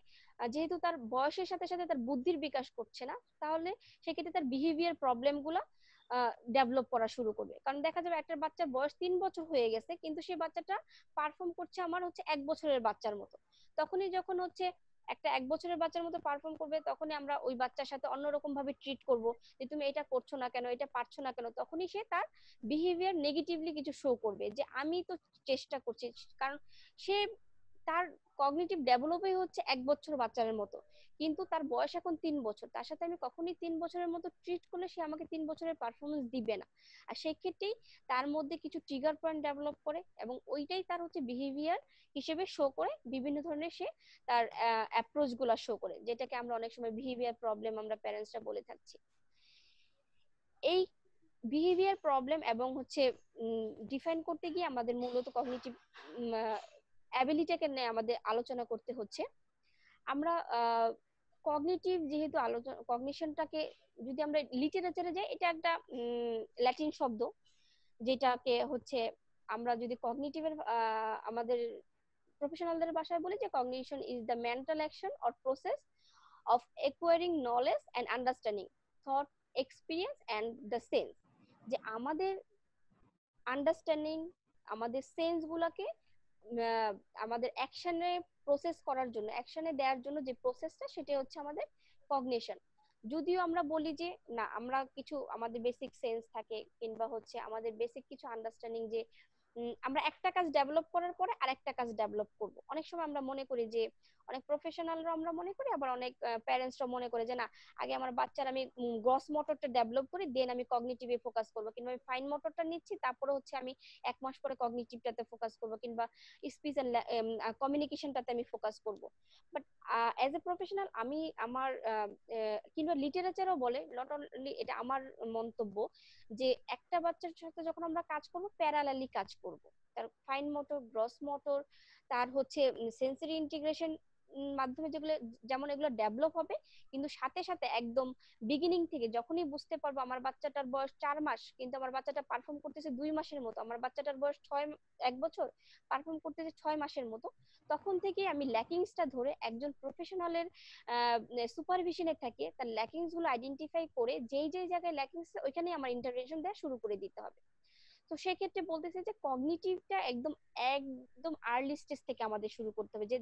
[SPEAKER 3] যেহেতু তার বয়সের সাথে সাথে তার বুদ্ধির বিকাশ করছে না, তাহলে সেক্ষেত্রে তার বিহেভিয়ার প্রবলেম গুলা ডেভেলপ করা শুরু করবে। কারণ দেখা যাবে একটা বাচ্চার বয়স 3 বছর হয়ে গেছে, কিন্তু সেই বাচ্চাটা পারফর্ম করছে আমার হচ্ছে 1 বছরের বাচ্চার মতো। তখনই যখন হচ্ছে একটা 1 বছরের বাচ্চার মতো পারফর্ম করবে, তখনই আমরা ওই বাচ্চার সাথে অন্যরকম ভাবে ট্রিট করব, যে তুমি এটা করছো না কেন, এটা পারছো না কেন। তখনই সে তার বিহেভিয়ার নেগেটিভলি কিছু শো করবে, যে আমি তো চেষ্টা করছি, কারণ সে তার কগনিটিভ ডেভেলপই হচ্ছে 1 বছর বাচ্চার মতো, কিন্তু তার বয়স এখন 3 বছর। তার সাথে আমি কখনোই 3 বছরের মতো ট্রিট করলে সে আমাকে 3 বছরের পারফরমেন্স দিবে না। আর সেক্ষেত্রেই তার মধ্যে কিছু ট্রিগার পয়েন্ট ডেভেলপ করে এবং ওইটাই তার হচ্ছে বিহেভিয়ার হিসেবে শো করে, বিভিন্ন ধরনের সে তার অ্যাপ্রোচ গুলা শো করে, যেটাকে আমরা অনেক সময় বিহেভিয়ার প্রবলেম আমরা প্যারেন্টসরা বলে থাকছি। এই বিহেভিয়ার প্রবলেম এবং হচ্ছে ডিফাইন করতে গিয়ে আমাদের মূলত কগনিটিভ অ্যাবিলিটিকে নিয়ে আমাদের আলোচনা করতে হচ্ছে। আমরা কগনিটিভ যেহেতু আলোচনা, কগনিশনটাকে যদি আমরা লিটারেচারে যাই, এটা একটা ল্যাটিন শব্দ, যেটাকে হচ্ছে আমরা যদি কগনিটিভের আমাদের প্রফেশনালদের ভাষায় বলি যে cognition is the mental action or process of acquiring knowledge and understanding thought experience and the sense. যে আমাদের আন্ডারস্ট্যান্ডিং, আমাদের সেন্স গুলাকে আমাদের অ্যাকশনে প্রসেস করার জন্য, অ্যাকশনে দেওয়ার জন্য যে প্রসেসটা, সেটা হচ্ছে আমাদের কগনিশন। যদিও আমরা বলি যে না, আমরা কিছু আমাদের বেসিক সেন্স থাকে কিংবা হচ্ছে আমাদের বেসিক কিছু আন্ডারস্ট্যান্ডিং, যে আমরা একটা কাজ ডেভেলপ করার পরে আরেকটা কাজ ডেভেলপ করব। অনেক সময় আমরা মনে করি যে, অনেক প্রফেশনালরা আমরা মনে করি, আবার অনেক প্যারেন্টসরা মনে করে যে না, আগে আমার বাচ্চার আমি গ্রস মোটরটা ডেভেলপ করি, দেন আমি কগনিটিভে ফোকাস করবো, কিংবা আমি ফাইন মোটরটা নিচ্ছি, তারপরে হচ্ছে আমি 1 মাস পরে কগনিটিভটাতে ফোকাস করবো, কিংবা স্পিচ এন্ড কমিউনিকেশনটাতে আমি ফোকাস করব। বাট অ্যাজ এ প্রফেশনাল আমি আমার কিংবা লিটারেচারও বলে, নট অনলি এটা আমার মন্তব্য, যে একটা বাচ্চার সাথে যখন আমরা কাজ করব, প্যারালালি কাজ করব। তার ফাইন মোটর, গ্রস মোটর, তার হচ্ছে সেন্সরি ইন্টিগ্রেশন মাধ্যমে যেগুলো, যেমন এগুলো ডেভেলপ হবে, কিন্তু সাথে সাথে একদম বিগিনিং থেকে যখনই বুঝতে পারবো আমার বাচ্চাটার বয়স 4 মাস কিন্তু আমার বাচ্চাটা পারফর্ম করতেছে 2 মাসের মতো, আমার বাচ্চাটার বয়স 1 বছর পারফর্ম করতেছে 6 মাসের মতো, তখন থেকে আমি ল্যাকিংসটা ধরে একজন প্রফেশনালের সুপারভিশনে থাকে তার ল্যাকিংস গুলো আইডেন্টিফাই করে, যেই যেই জায়গায় ল্যাকিংস, ওইখানে আমার ইন্টারভেনশন দেওয়া শুরু করে দিতে হবে। তো সেক্ষেত্রে বলতেছে যে কগনিটিভটা একদম একদম আর্লি স্টেজ থেকে আমাদের শুরু করতে হবে, যে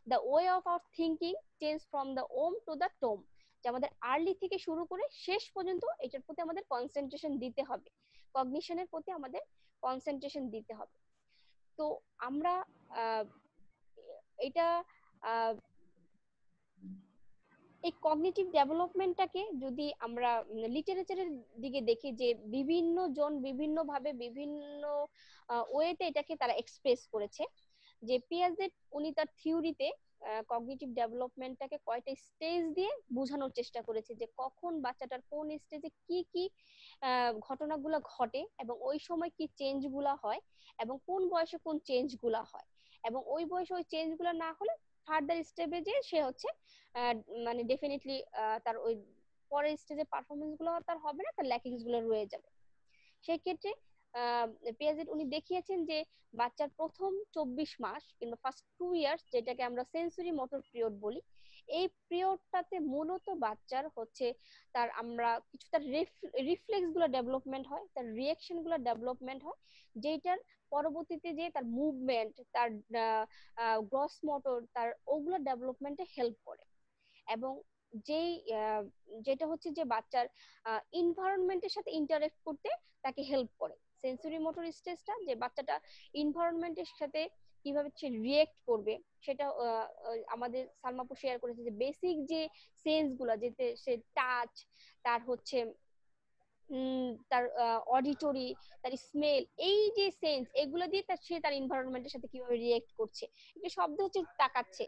[SPEAKER 3] the way of our thinking change from the Om to the Tomé, যে আমাদের আর্লি থেকে শুরু করে শেষ পর্যন্ত এটার প্রতি আমাদের কনসেন্ট্রেশন দিতে হবে, কগনিশনের প্রতি আমাদের কনসেন্ট্রেশন দিতে হবে। তো আমরা এটা এই কগনিটিভ ডেভেলপমেন্টটাকে যদি আমরা লিটারেচারের দিকে দেখি, যে বিভিন্ন জন বিভিন্ন ভাবে বিভিন্ন ওয়েতে এটাকে তারা এক্সপ্রেস করেছে। যে পিয়াজেট উনি তার থিওরিতে কগনিটিভ ডেভেলপমেন্টটাকে কয়টা স্টেজ দিয়ে বোঝানোর চেষ্টা করেছে, যে কখন বাচ্চাটার কোন স্টেজে কি কি ঘটনাগুলো ঘটে এবং ওই সময় কি চেঞ্জ গুলা হয় এবং কোন বয়সে কোন চেঞ্জ গুলা হয়, এবং ওই বয়সে ওই চেঞ্জ গুলা না হলে ফার্দার স্টেপে যে সে হচ্ছে মানে ডেফিনেটলি তার ওই পরের স্টেজে পারফরমেন্স গুলো তার হবে না, তার ল্যাকিংস গুলো রয়ে যাবে। সেই ক্ষেত্রে পিয়াজেট উনি দেখিয়েছেন যে বাচ্চার প্রথম 24 মাস কিংবা ফার্স্ট 2 ইয়ার্স, যেটাকে আমরা সেন্সরি মোটর পিরিয়ড বলি, এই পিরিয়ডটাতে মূলত বাচ্চার হচ্ছে তার আমরা কিছু তার রিফ্লেক্স গুলো ডেভেলপমেন্ট হয়, তার রিয়াকশন গুলো ডেভেলপমেন্ট হয়, যেটার পরবর্তীতে যে তার মুভমেন্ট, তার গ্রস মোটর, তার ওগুলো ডেভেলপমেন্টে হেল্প করে। এবং যেই যেটা হচ্ছে যে বাচ্চার এনভায়রনমেন্টের সাথে ইন্টারেক্ট করতে তাকে হেল্প করে। সেন্সরি মোটর স্টেজটা, যে বাচ্চাটা এনভায়রনমেন্টের সাথে কিভাবে সে রিয়েক্ট করবে, সেটা আমাদের সালমাপু শেয়ার করেছে, যে বেসিক যে সেন্স গুলা, যেতে সে টাচ, তার হচ্ছে তার অডিটরি, তার স্মেল, এই যে সেন্স, এগুলো দিয়ে সে তার এনভায়রনমেন্টের সাথে কিভাবে রিয়েক্ট করছে। একটু শব্দ হচ্ছে তাকাচ্ছে,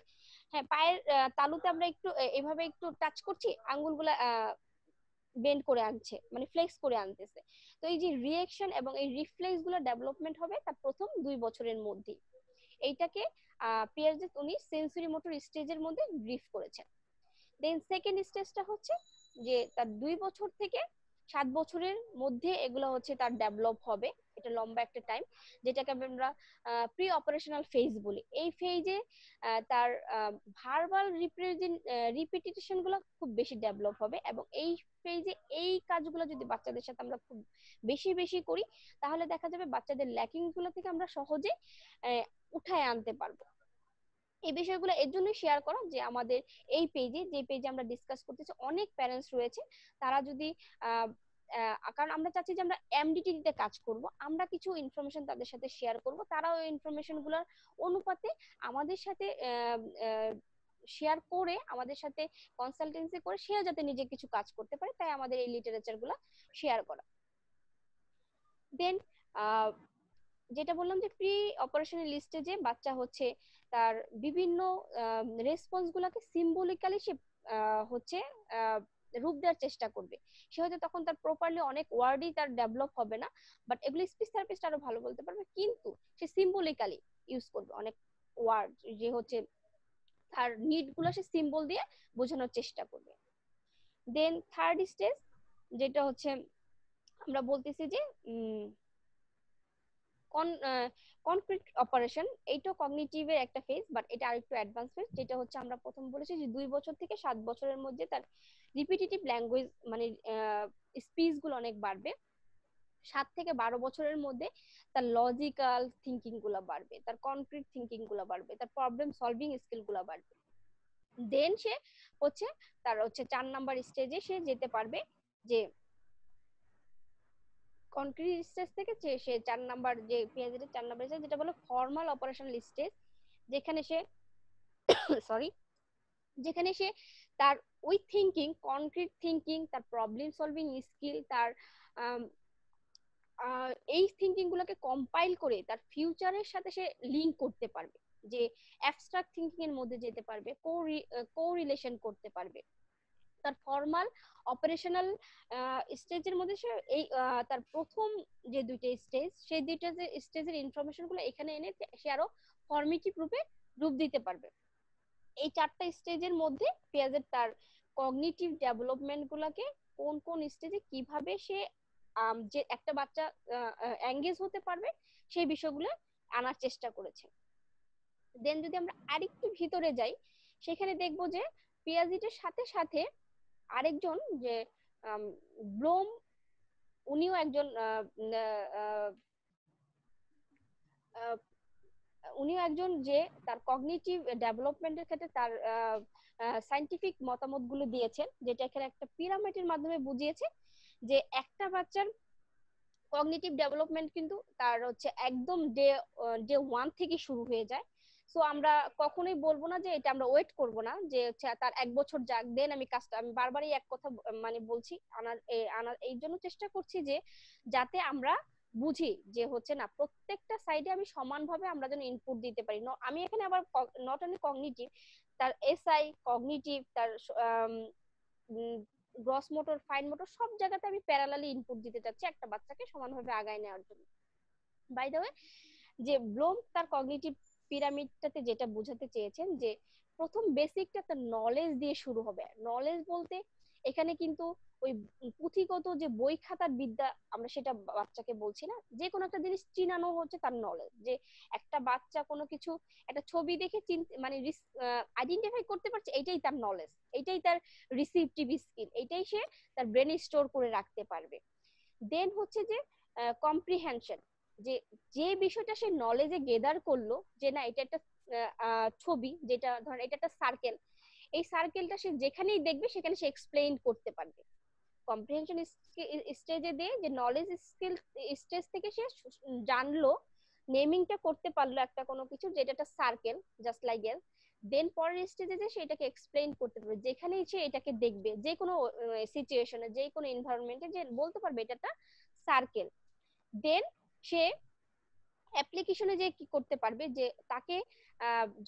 [SPEAKER 3] হ্যাঁ পায়ের তালুতে আমরা একটু এভাবে একটু টাচ করছি, আঙ্গুলগুলা বেন্ড করে আনছে, মানে ফ্লেক্স করে আনতেছে। তো এই যে রিয়েকশন এবং এই রিফ্লেক্স গুলো ডেভেলপমেন্ট হবে তার প্রথম 2 বছরের মধ্যে। এইটাকে পিয়াজেট উনি সেন্সরি মোটর স্টেজের মধ্যে ব্রিফ করেছেন। দেন সেকেন্ড স্টেজটা হচ্ছে যে তার 2 বছর থেকে 7 বছরের মধ্যে এগুলো হচ্ছে তার ডেভেলপ হবে। এটা লম্বা একটা টাইম, যেটাকে আমরা প্রি অপারেশনাল ফেজ বলি। এই ফেজে তার ভার্বাল রিপিটেশন গুলো খুব বেশি ডেভেলপ হবে, এবং এই ফেজে এই কাজগুলো যদি বাচ্চাদের সাথে আমরা খুব বেশি বেশি করি, তাহলে দেখা যাবে বাচ্চাদের ল্যাকিংস গুলো থেকে আমরা সহজে উঠায় আনতে পারবো। এই বিষয়গুলো এর জন্যই শেয়ার করা যে আমাদের এই পেজে, যে পেজে আমরা ডিসকাস করতেছি, অনেক প্যারেন্টস রয়েছে, তারা যদি কারণ আমরা চাচ্ছি যে আমরা এমডিটি দিতে কাজ করব, আমরা কিছু ইনফরমেশন তাদের সাথে শেয়ার করব, তারা ওই ইনফরমেশন গুলোর অনুপাতে আমাদের সাথে শেয়ার করে, আমাদের সাথে কনসালটেন্সি করে সেও যাতে নিজে কিছু কাজ করতে পারে, তাই আমাদের এই লিটারেচার গুলো শেয়ার করা। দেন যেটা বললাম যে প্রি অপারেশনাল স্টেজে বাচ্চা হচ্ছে তার বিভিন্ন রেসপন্স গুলাকে সিম্বলিক্যালি সে হচ্ছে রূপ দেওয়ার চেষ্টা করবে। সে হয়তো তখন তার প্রপারলি অনেক ওয়ার্ডই তার ডেভেলপ হবে না, বাট এগুলো স্পিচ থেরাপিস্ট আরো ভালো বলতে পারবে, কিন্তু সে সিম্বলিক্যালি ইউজ করবে অনেক ওয়ার্ড, যে হচ্ছে তার নিড গুলো সে সিম্বল দিয়ে বোঝানোর চেষ্টা করবে। দেন থার্ড স্টেজ যেটা হচ্ছে আমরা বলতেছি যে কনক্রিট অপারেশন, এইটা কগনিটিভের একটা ফেজ, বাট এটা আরেকটু অ্যাডভান্স ফেজ, যেটা হচ্ছে আমরা প্রথম বলেছি যে 2 বছর থেকে 7 বছরের মধ্যে তার রিপিটিটিভ ল্যাঙ্গুয়েজ মানে স্পিচ গুলো অনেক বাড়বে। 7 থেকে 12 বছরের মধ্যে তার লজিক্যাল থিঙ্কিং গুলো বাড়বে, তার কনক্রিট থিঙ্কিং গুলো বাড়বে, তার প্রবলেম সলভিং স্কিল গুলো বাড়বে। দেন সে হচ্ছে তার হচ্ছে 4 নাম্বার স্টেজে সে যেতে পারবে, যে কনক্রিট স্টেজ থেকে সে 4 নাম্বার যে পিএইচডি 4 নাম্বার স্টেজ যেটা বলে ফর্মাল অপারেশনাল স্টেজ, যেখানে সে সরি যেখানে সে তার ওই থিঙ্কিং, কনক্রিট থিঙ্কিং, তার প্রবলেম সলভিং স্কিল, তার এই থিঙ্কিং গুলোকে কম্পাইল করে তার ফিউচারের সাথে সে লিংক করতে পারবে, যে অ্যাবস্ট্রাক্ট থিঙ্কিং এর মধ্যে যেতে পারবে, কো-রিলেশন করতে পারবে। তার ফর্মাল অপারেশনাল স্টেজের মধ্যে সে এই তার প্রথম যে দুইটা স্টেজ, সেই দুইটা যে স্টেজের ইনফরমেশন গুলো এখানে এনে সে আরো ফর্মেটিভ রূপে রূপ দিতে পারবে। এই 4টা স্টেজের মধ্যে পেঁয়াজের তার কগনিটিভ ডেভেলপমেন্ট গুলাকে কোন কোন স্টেজে কিভাবে সে যে একটা বাচ্চা এঙ্গেজ হতে পারবে সেই বিষয়গুলো আনার চেষ্টা করেছে। দেন যদি আমরা আরেকটু ভিতরে যাই, সেখানে দেখবো যে পিয়াজিটের সাথে সাথে আরেকজন যে ব্লোম, উনিও একজন যে তার কগনিটিভ ডেভেলপমেন্টের ক্ষেত্রে তার সায়েন্টিফিক মতামতগুলো দিয়েছেন, যেটা এখানে একটা পিরামিডের মাধ্যমে বুঝিয়েছে যে একটা বাচ্চার কগনিটিভ ডেভেলপমেন্ট কিন্তু তার হচ্ছে একদম ডে 1 থেকে শুরু হয়ে যায়। সো আমরা কখনোই বলবো না যে এটা আমরা ওয়েট করব না যে হচ্ছে তার 1 বছর যাক দেন আমি কাজটা, আমি বারবারই এক কথা মানে বলছি, আনার এই জন্য চেষ্টা করছি যে যাতে আমরা বুঝি যে হচ্ছে না প্রত্যেকটা সাইডে আমি সমানভাবে আমরা যেন ইনপুট দিতে পারি। আমি এখানে আবার নট অনলি কগনিটিভ, তার এসআই কগনিটিভ, তার গ্রস মোটর, ফাইন মোটর সব জায়গাতে আমি প্যারালালি ইনপুট দিতে চাচ্ছি একটা বাচ্চাকে সমানভাবে আগায় নেওয়ার জন্য। বাই দ্য ওয়ে, যে ব্লোম তার কগনিটিভ পিরামিডটাতে যেটা বোঝাতে চেয়েছেন যে প্রথম বেসিকটা তার নলেজ দিয়ে শুরু হবে। নলেজ বলতে এখানে কিন্তু ওই পুঁথিগত যে বই খাতার বিদ্যা আমরা সেটা বাচ্চাকে বলছি না, যে কোনো একটা জিনিস চিনানো হচ্ছে তার নলেজ, যে একটা বাচ্চা কোনো কিছু একটা ছবি দেখে মানে আইডেন্টিফাই করতে পারছে, এটাই তার নলেজ, এটাই তার রিসিপটিভ স্কিল, এটাই সে তার ব্রেনে স্টোর করে রাখতে পারবে। দেন হচ্ছে যে কম্প্রিহেনশন, যে যে বিষয়টা সে নলেজে গেদার করলো, যে না এটা একটা ছবি, যেটা ধর এটা একটা সার্কেল, এই সার্কেলটা সে যেখানেই দেখবে সেখানে সে এক্সপ্লেইন করতে পারবে। কম্প্রিহেনশন স্টেজে দিয়ে যে নলেজ স্কিল স্টেজ থেকে সে জানলো, নেমিংটা করতে পারলো একটা কোনো কিছু, যেটা একটা সার্কেল জাস্ট লাইক এর। দেন পরের স্টেজে যে সে এটাকে এক্সপ্লেইন করতে পারবে, যেখানেই সে এটাকে দেখবে, যে কোনো সিচুয়েশনে, যে কোনো এনভায়রনমেন্টে, যে বলতে পারবে এটা একটা সার্কেল। দেন সে অ্যাপ্লিকেশনে যে কি করতে পারবে, যে তাকে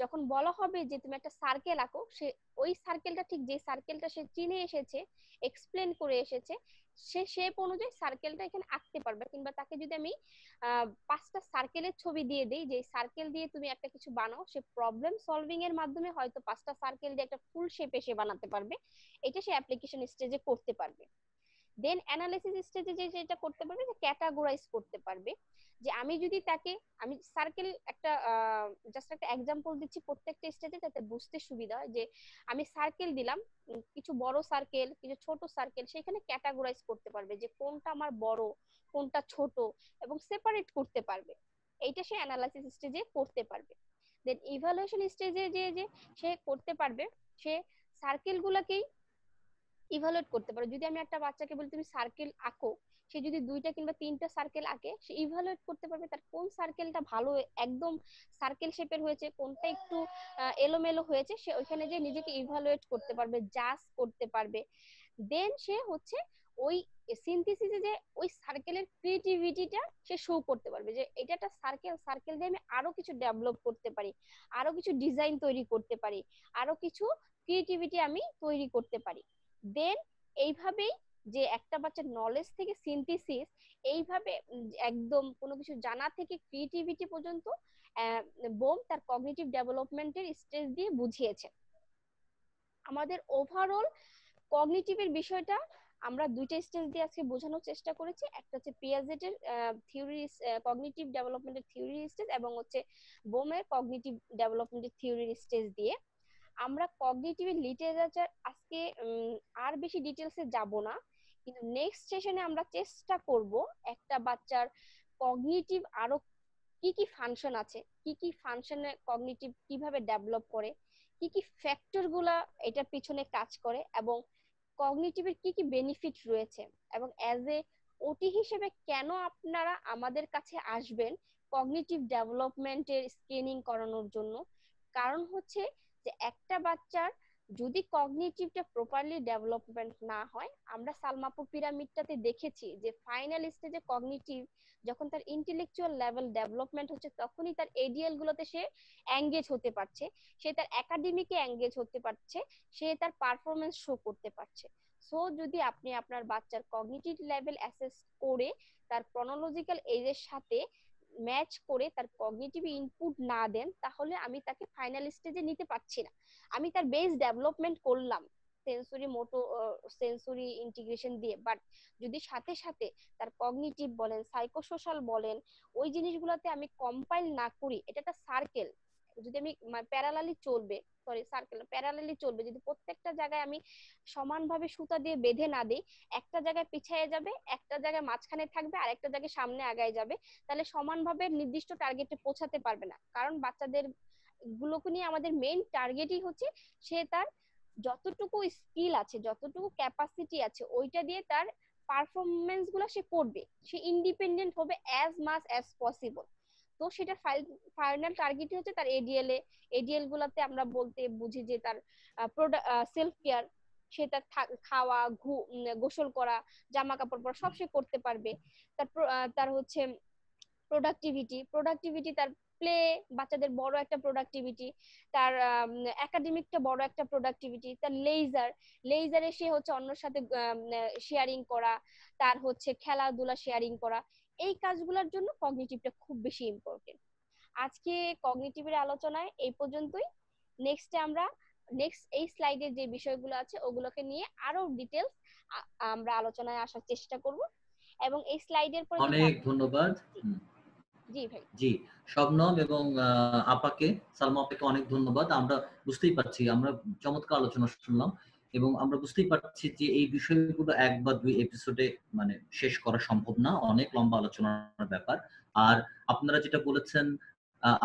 [SPEAKER 3] যখন বলা হবে যে তুমি একটা সার্কেল আঁকো, সে ওই সার্কেলটা ঠিক যে সার্কেলটা সে চিনে এসেছে, এক্সপ্লেন করে এসেছে, সে শেপ অনুযায়ী সার্কেলটা এখানে আঁকতে পারবে। কিংবা তাকে যদি আমি 5টা সার্কেলের ছবি দিয়ে দেই, যে সার্কেল দিয়ে তুমি একটা কিছু বানাও, সে প্রবলেম সলভিং এর মাধ্যমে হয়তো 5টা সার্কেল দিয়ে একটা ফুল শেপে সে বানাতে পারবে। এটা সে অ্যাপ্লিকেশন স্টেজে করতে পারবে। দেন অ্যানালাইসিস স্টেজে যে যেটা করতে পারবে, যে ক্যাটাগরাইজ করতে পারবে, যে আমি যদি তাকে আমি সার্কেল একটা জাস্ট একটা এক্সাম্পল দিচ্ছি প্রত্যেকটা স্টেজে যাতে বুঝতে সুবিধা হয়, যে আমি সার্কেল দিলাম, কিছু বড় সার্কেল, কিছু ছোট সার্কেল, সেখানে ক্যাটাগরাইজ করতে পারবে যে কোনটা আমার বড়, কোনটা ছোট, এবং সেপারেট করতে পারবে। এইটা সে অ্যানালাইসিস স্টেজে করতে পারবে। দেন ইভালুয়েশন স্টেজে যে যে সে করতে পারবে, সে সার্কেল গুলাকেই ইভালুয়েট করতে পারো। যদি আমি একটা বাচ্চাকে বলি তুমি সার্কেল আঁকো, সে যদি 2টা কিংবা 3টা সার্কেল আঁকে, সে ইভালুয়েট করতে পারবে তার কোন সার্কেলটা ভালো একদম সার্কেল শেপের হয়েছে, কোনটা একটু এলোমেলো হয়েছে, সে ওইখানে যে নিজেকে ইভালুয়েট করতে পারবে, জাজ করতে পারবে। দেন সে হচ্ছে ওই সিনথেসিসে যে ওই সার্কেলের ক্রিয়েটিভিটিটা সে শো করতে পারবে, যে এটা একটা সার্কেল, সার্কেল দিয়ে আমি আরো কিছু ডেভেলপ করতে পারি, আরো কিছু ডিজাইন তৈরি করতে পারি, আরো কিছু ক্রিয়েটিভিটি আমি তৈরি করতে পারি। দেন এইভাবেই যে একটা বাচ্চার নলেজ থেকে সিনথেসিস, এইভাবে একদম কোনো কিছু জানা থেকে ক্রিয়েটিভিটি পর্যন্ত বোম তার কগনিটিভ ডেভেলপমেন্টের স্টেজ দিয়ে বুঝিয়েছে। আমাদের ওভারঅল কগনিটিভের বিষয়টা আমরা 2টা স্টেজ দিয়ে আজকে বোঝানোর চেষ্টা করেছি। একটা হচ্ছে পিয়াজেটের থিওরি, কগনিটিভ ডেভেলপমেন্টের থিওরি স্টেজ, এবং হচ্ছে বোমের কগনিটিভ ডেভেলপমেন্টের থিওরি স্টেজ দিয়ে। আমরা কগনিটিভ লিটারেচার আজকে আর বেশি ডিটেলসে যাব না, কিন্তু নেক্সট সেশনে আমরা চেষ্টা করব একটা বাচ্চার কগনিটিভ আরো কি কি ফাংশন আছে, কি কি ফাংশনে কগনিটিভ কিভাবে ডেভেলপ করে, কি কি ফ্যাক্টর গুলা এটার পিছনে কাজ করে, এবং কগনিটিভের কি কি বেনিফিট রয়েছে, এবং অ্যাজ এ ওটি হিসেবে কেন আপনারা আমাদের কাছে আসবেন কগনিটিভ ডেভেলপমেন্টের স্ক্রিনিং করানোর জন্য। কারণ হচ্ছে যে একটা বাচ্চার যদি কগনিটিভটা প্রপারলি ডেভেলপমেন্ট না হয়, আমরা সালমাপুর পিরামিডটাতে দেখেছি যে ফাইনাল স্টেজে কগনিটিভ যখন তার ইন্টেলেকচুয়াল লেভেল ডেভেলপমেন্ট হচ্ছে, তখনই তার এডিএল গুলোতে সে এঙ্গেজ হতে পারছে, সে তার একাডেমিকে এঙ্গেজ হতে পারছে, সে তার পারফরমেন্স শো করতে পারছে। সো যদি আপনি আপনার বাচ্চার কগনিটিভ লেভেল অ্যাসেস করে তার ক্রনোলজিক্যাল এজের সাথে ম্যাচ করে তার কগনিটিভ ইনপুট না দেন, তাহলে আমি তাকে ফাইনাল স্টেজে নিতে পারছি না। আমি তার বেস ডেভেলপমেন্ট করলাম সেন্সরি মোটো সেন্সরি ইন্টিগ্রেশন দিয়ে, বাট যদি সাথে সাথে তার কগনিটিভ বলেন, সাইকোসোশ্যাল বলেন, ওই জিনিসগুলোতে আমি কম্পাইল না করি, এটা একটা সার্কেল, যদি আমি প্যারালালি চলবে, সরি সার্কেল প্যারালালি চলবে, যদি প্রত্যেকটা জায়গায় আমি সমানভাবে সুতা দিয়ে বেঁধে না দিই, একটা জায়গায় পিছিয়ে যাবে, একটা জায়গায় মাঝখানে থাকবে, আর একটা জায়গায় সামনে আগায় যাবে, তাহলে সমানভাবে নির্দিষ্ট টার্গেটে পৌঁছাতে পারবে না। কারণ বাচ্চাদের গুলোকে নিয়ে আমাদের মেইন টার্গেটই হচ্ছে সে তার যতটুকু স্কিল আছে, যতটুকু ক্যাপাসিটি আছে, ওইটা দিয়ে তার পারফরমেন্স গুলো সে করবে, সে ইন্ডিপেন্ডেন্ট হবে অ্যাজ মাচ অ্যাজ পসিবল। তো সেটা ফাইনাল টার্গেট হচ্ছে তার এডিএল গুলাতে আমরা বলতে বুঝি যে তার সেলফ কেয়ার, সে তার খাওয়া, গোসল করা, জামা কাপড় পরা সব সে করতে পারবে। তার হচ্ছে প্রোডাক্টিভিটি তার প্লে, বাচ্চাদের বড় একটা প্রোডাক্টিভিটি, তার একাডেমিকটা বড় একটা প্রোডাক্টিভিটি, তার লেজারে সে হচ্ছে অন্যর সাথে শেয়ারিং করা, তার হচ্ছে খেলাধুলা শেয়ারিং করা, এই কাজগুলোর জন্য কগনিটিভটা খুব বেশি ইম্পর্টেন্ট। আজকে কগনিটিভের আলোচনায় এই পর্যন্তই। নেক্সট এই স্লাইডের যে বিষয়গুলো আছে ওগুলোকে নিয়ে আরো ডিটেলস আমরা আলোচনায় আসার চেষ্টা করব, এবং এই স্লাইডের পর
[SPEAKER 1] অনেক ধন্যবাদ।
[SPEAKER 3] জি ভাই।
[SPEAKER 1] জি, শবনম এবং আপাকে, সালমা আপাকে অনেক ধন্যবাদ। আমরা বুঝতেই পারছি, আমরা চমৎকার আলোচনা শুনলাম এবং আমরা বুঝতেই পারছি যে এই বিষয়গুলো 1 বা 2 এপিসোডে মানে শেষ করা সম্ভব না, অনেক লম্বা আলোচনার ব্যাপার। আর আপনারা যেটা বলেছেন,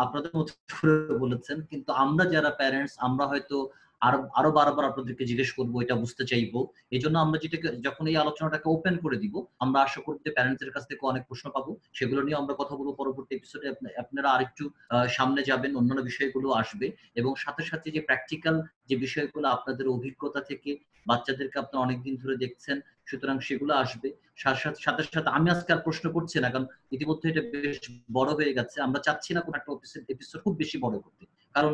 [SPEAKER 1] আপনাদের মতো করে বলেছেন, কিন্তু আমরা যারা প্যারেন্টস আমরা হয়তো আরো বারবার আপনাদেরকে জিজ্ঞেস করবো, এটা বুঝতে চাইবো। এজন্য আমরা যেটাকে যখন এই আলোচনাটাকে ওপেন করে দিব, আমরা আশা করি যে প্যারেন্টসদের কাছ থেকে অনেক প্রশ্ন পাবো, সেগুলো নিয়ে আমরা কথা বলবো পরবর্তী এপিসোডে। আপনারা আরেকটু সামনে যাবেন, অন্যান্য বিষয়গুলো আসবে, এবং সাথে সাথে যে প্র্যাকটিক্যাল যে বিষয়গুলো আপনাদের অভিজ্ঞতা থেকে বাচ্চাদেরকে আপনারা অনেকদিন ধরে দেখছেন, সুতরাং সেগুলো আসবে। সাথে সাথে আমি আজকে আর প্রশ্ন করছি না, কারণ ইতিমধ্যে এটা বেশ বড় হয়ে গেছে। আমরা চাচ্ছি না কোনো একটা এপিসোড খুব বেশি বড় করতে, কারণ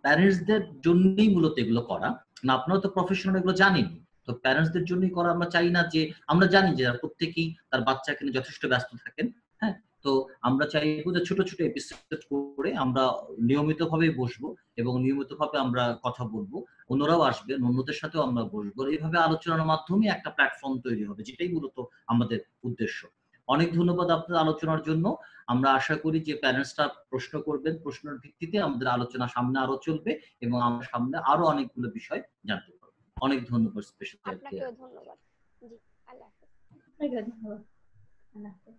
[SPEAKER 1] প্যারেন্টসদের জন্যই মূলত এগুলো করা। না, আপনারা তো প্রফেশনাল, এগুলো জানেন, তো প্যারেন্টসদের জন্যই করা। আমরা চাই না যে, আমরা জানি যে প্রত্যেকেই তার বাচ্চাকে নিয়ে যথেষ্ট ব্যস্ত থাকেন, হ্যাঁ, তো আমরা চাইবো যে ছোট ছোট এপিসোড করে আমরা নিয়মিতভাবে বসবো এবং নিয়মিতভাবে আমরা কথা বলবো, অন্যরাও আসবেন, অন্যদের সাথেও আমরা বসবো, এইভাবে আলোচনার মাধ্যমে একটা প্ল্যাটফর্ম তৈরি হবে, যেটাই মূলত আমাদের উদ্দেশ্য। অনেক ধন্যবাদ আপনার আলোচনার জন্য। আমরা আশা করি যে প্যারেন্টসরা প্রশ্ন করবেন, প্রশ্নের ভিত্তিতে আমাদের আলোচনা সামনে আরো চলবে এবং আমরা সামনে আরো অনেকগুলো বিষয় জানতে পারবো। অনেক ধন্যবাদ। স্পেশাল
[SPEAKER 3] আপনাকেও ধন্যবাদ। জি, আল্লাহ হাফেজ।
[SPEAKER 2] আপনাকেও ধন্যবাদ। আল্লাহ হাফেজ।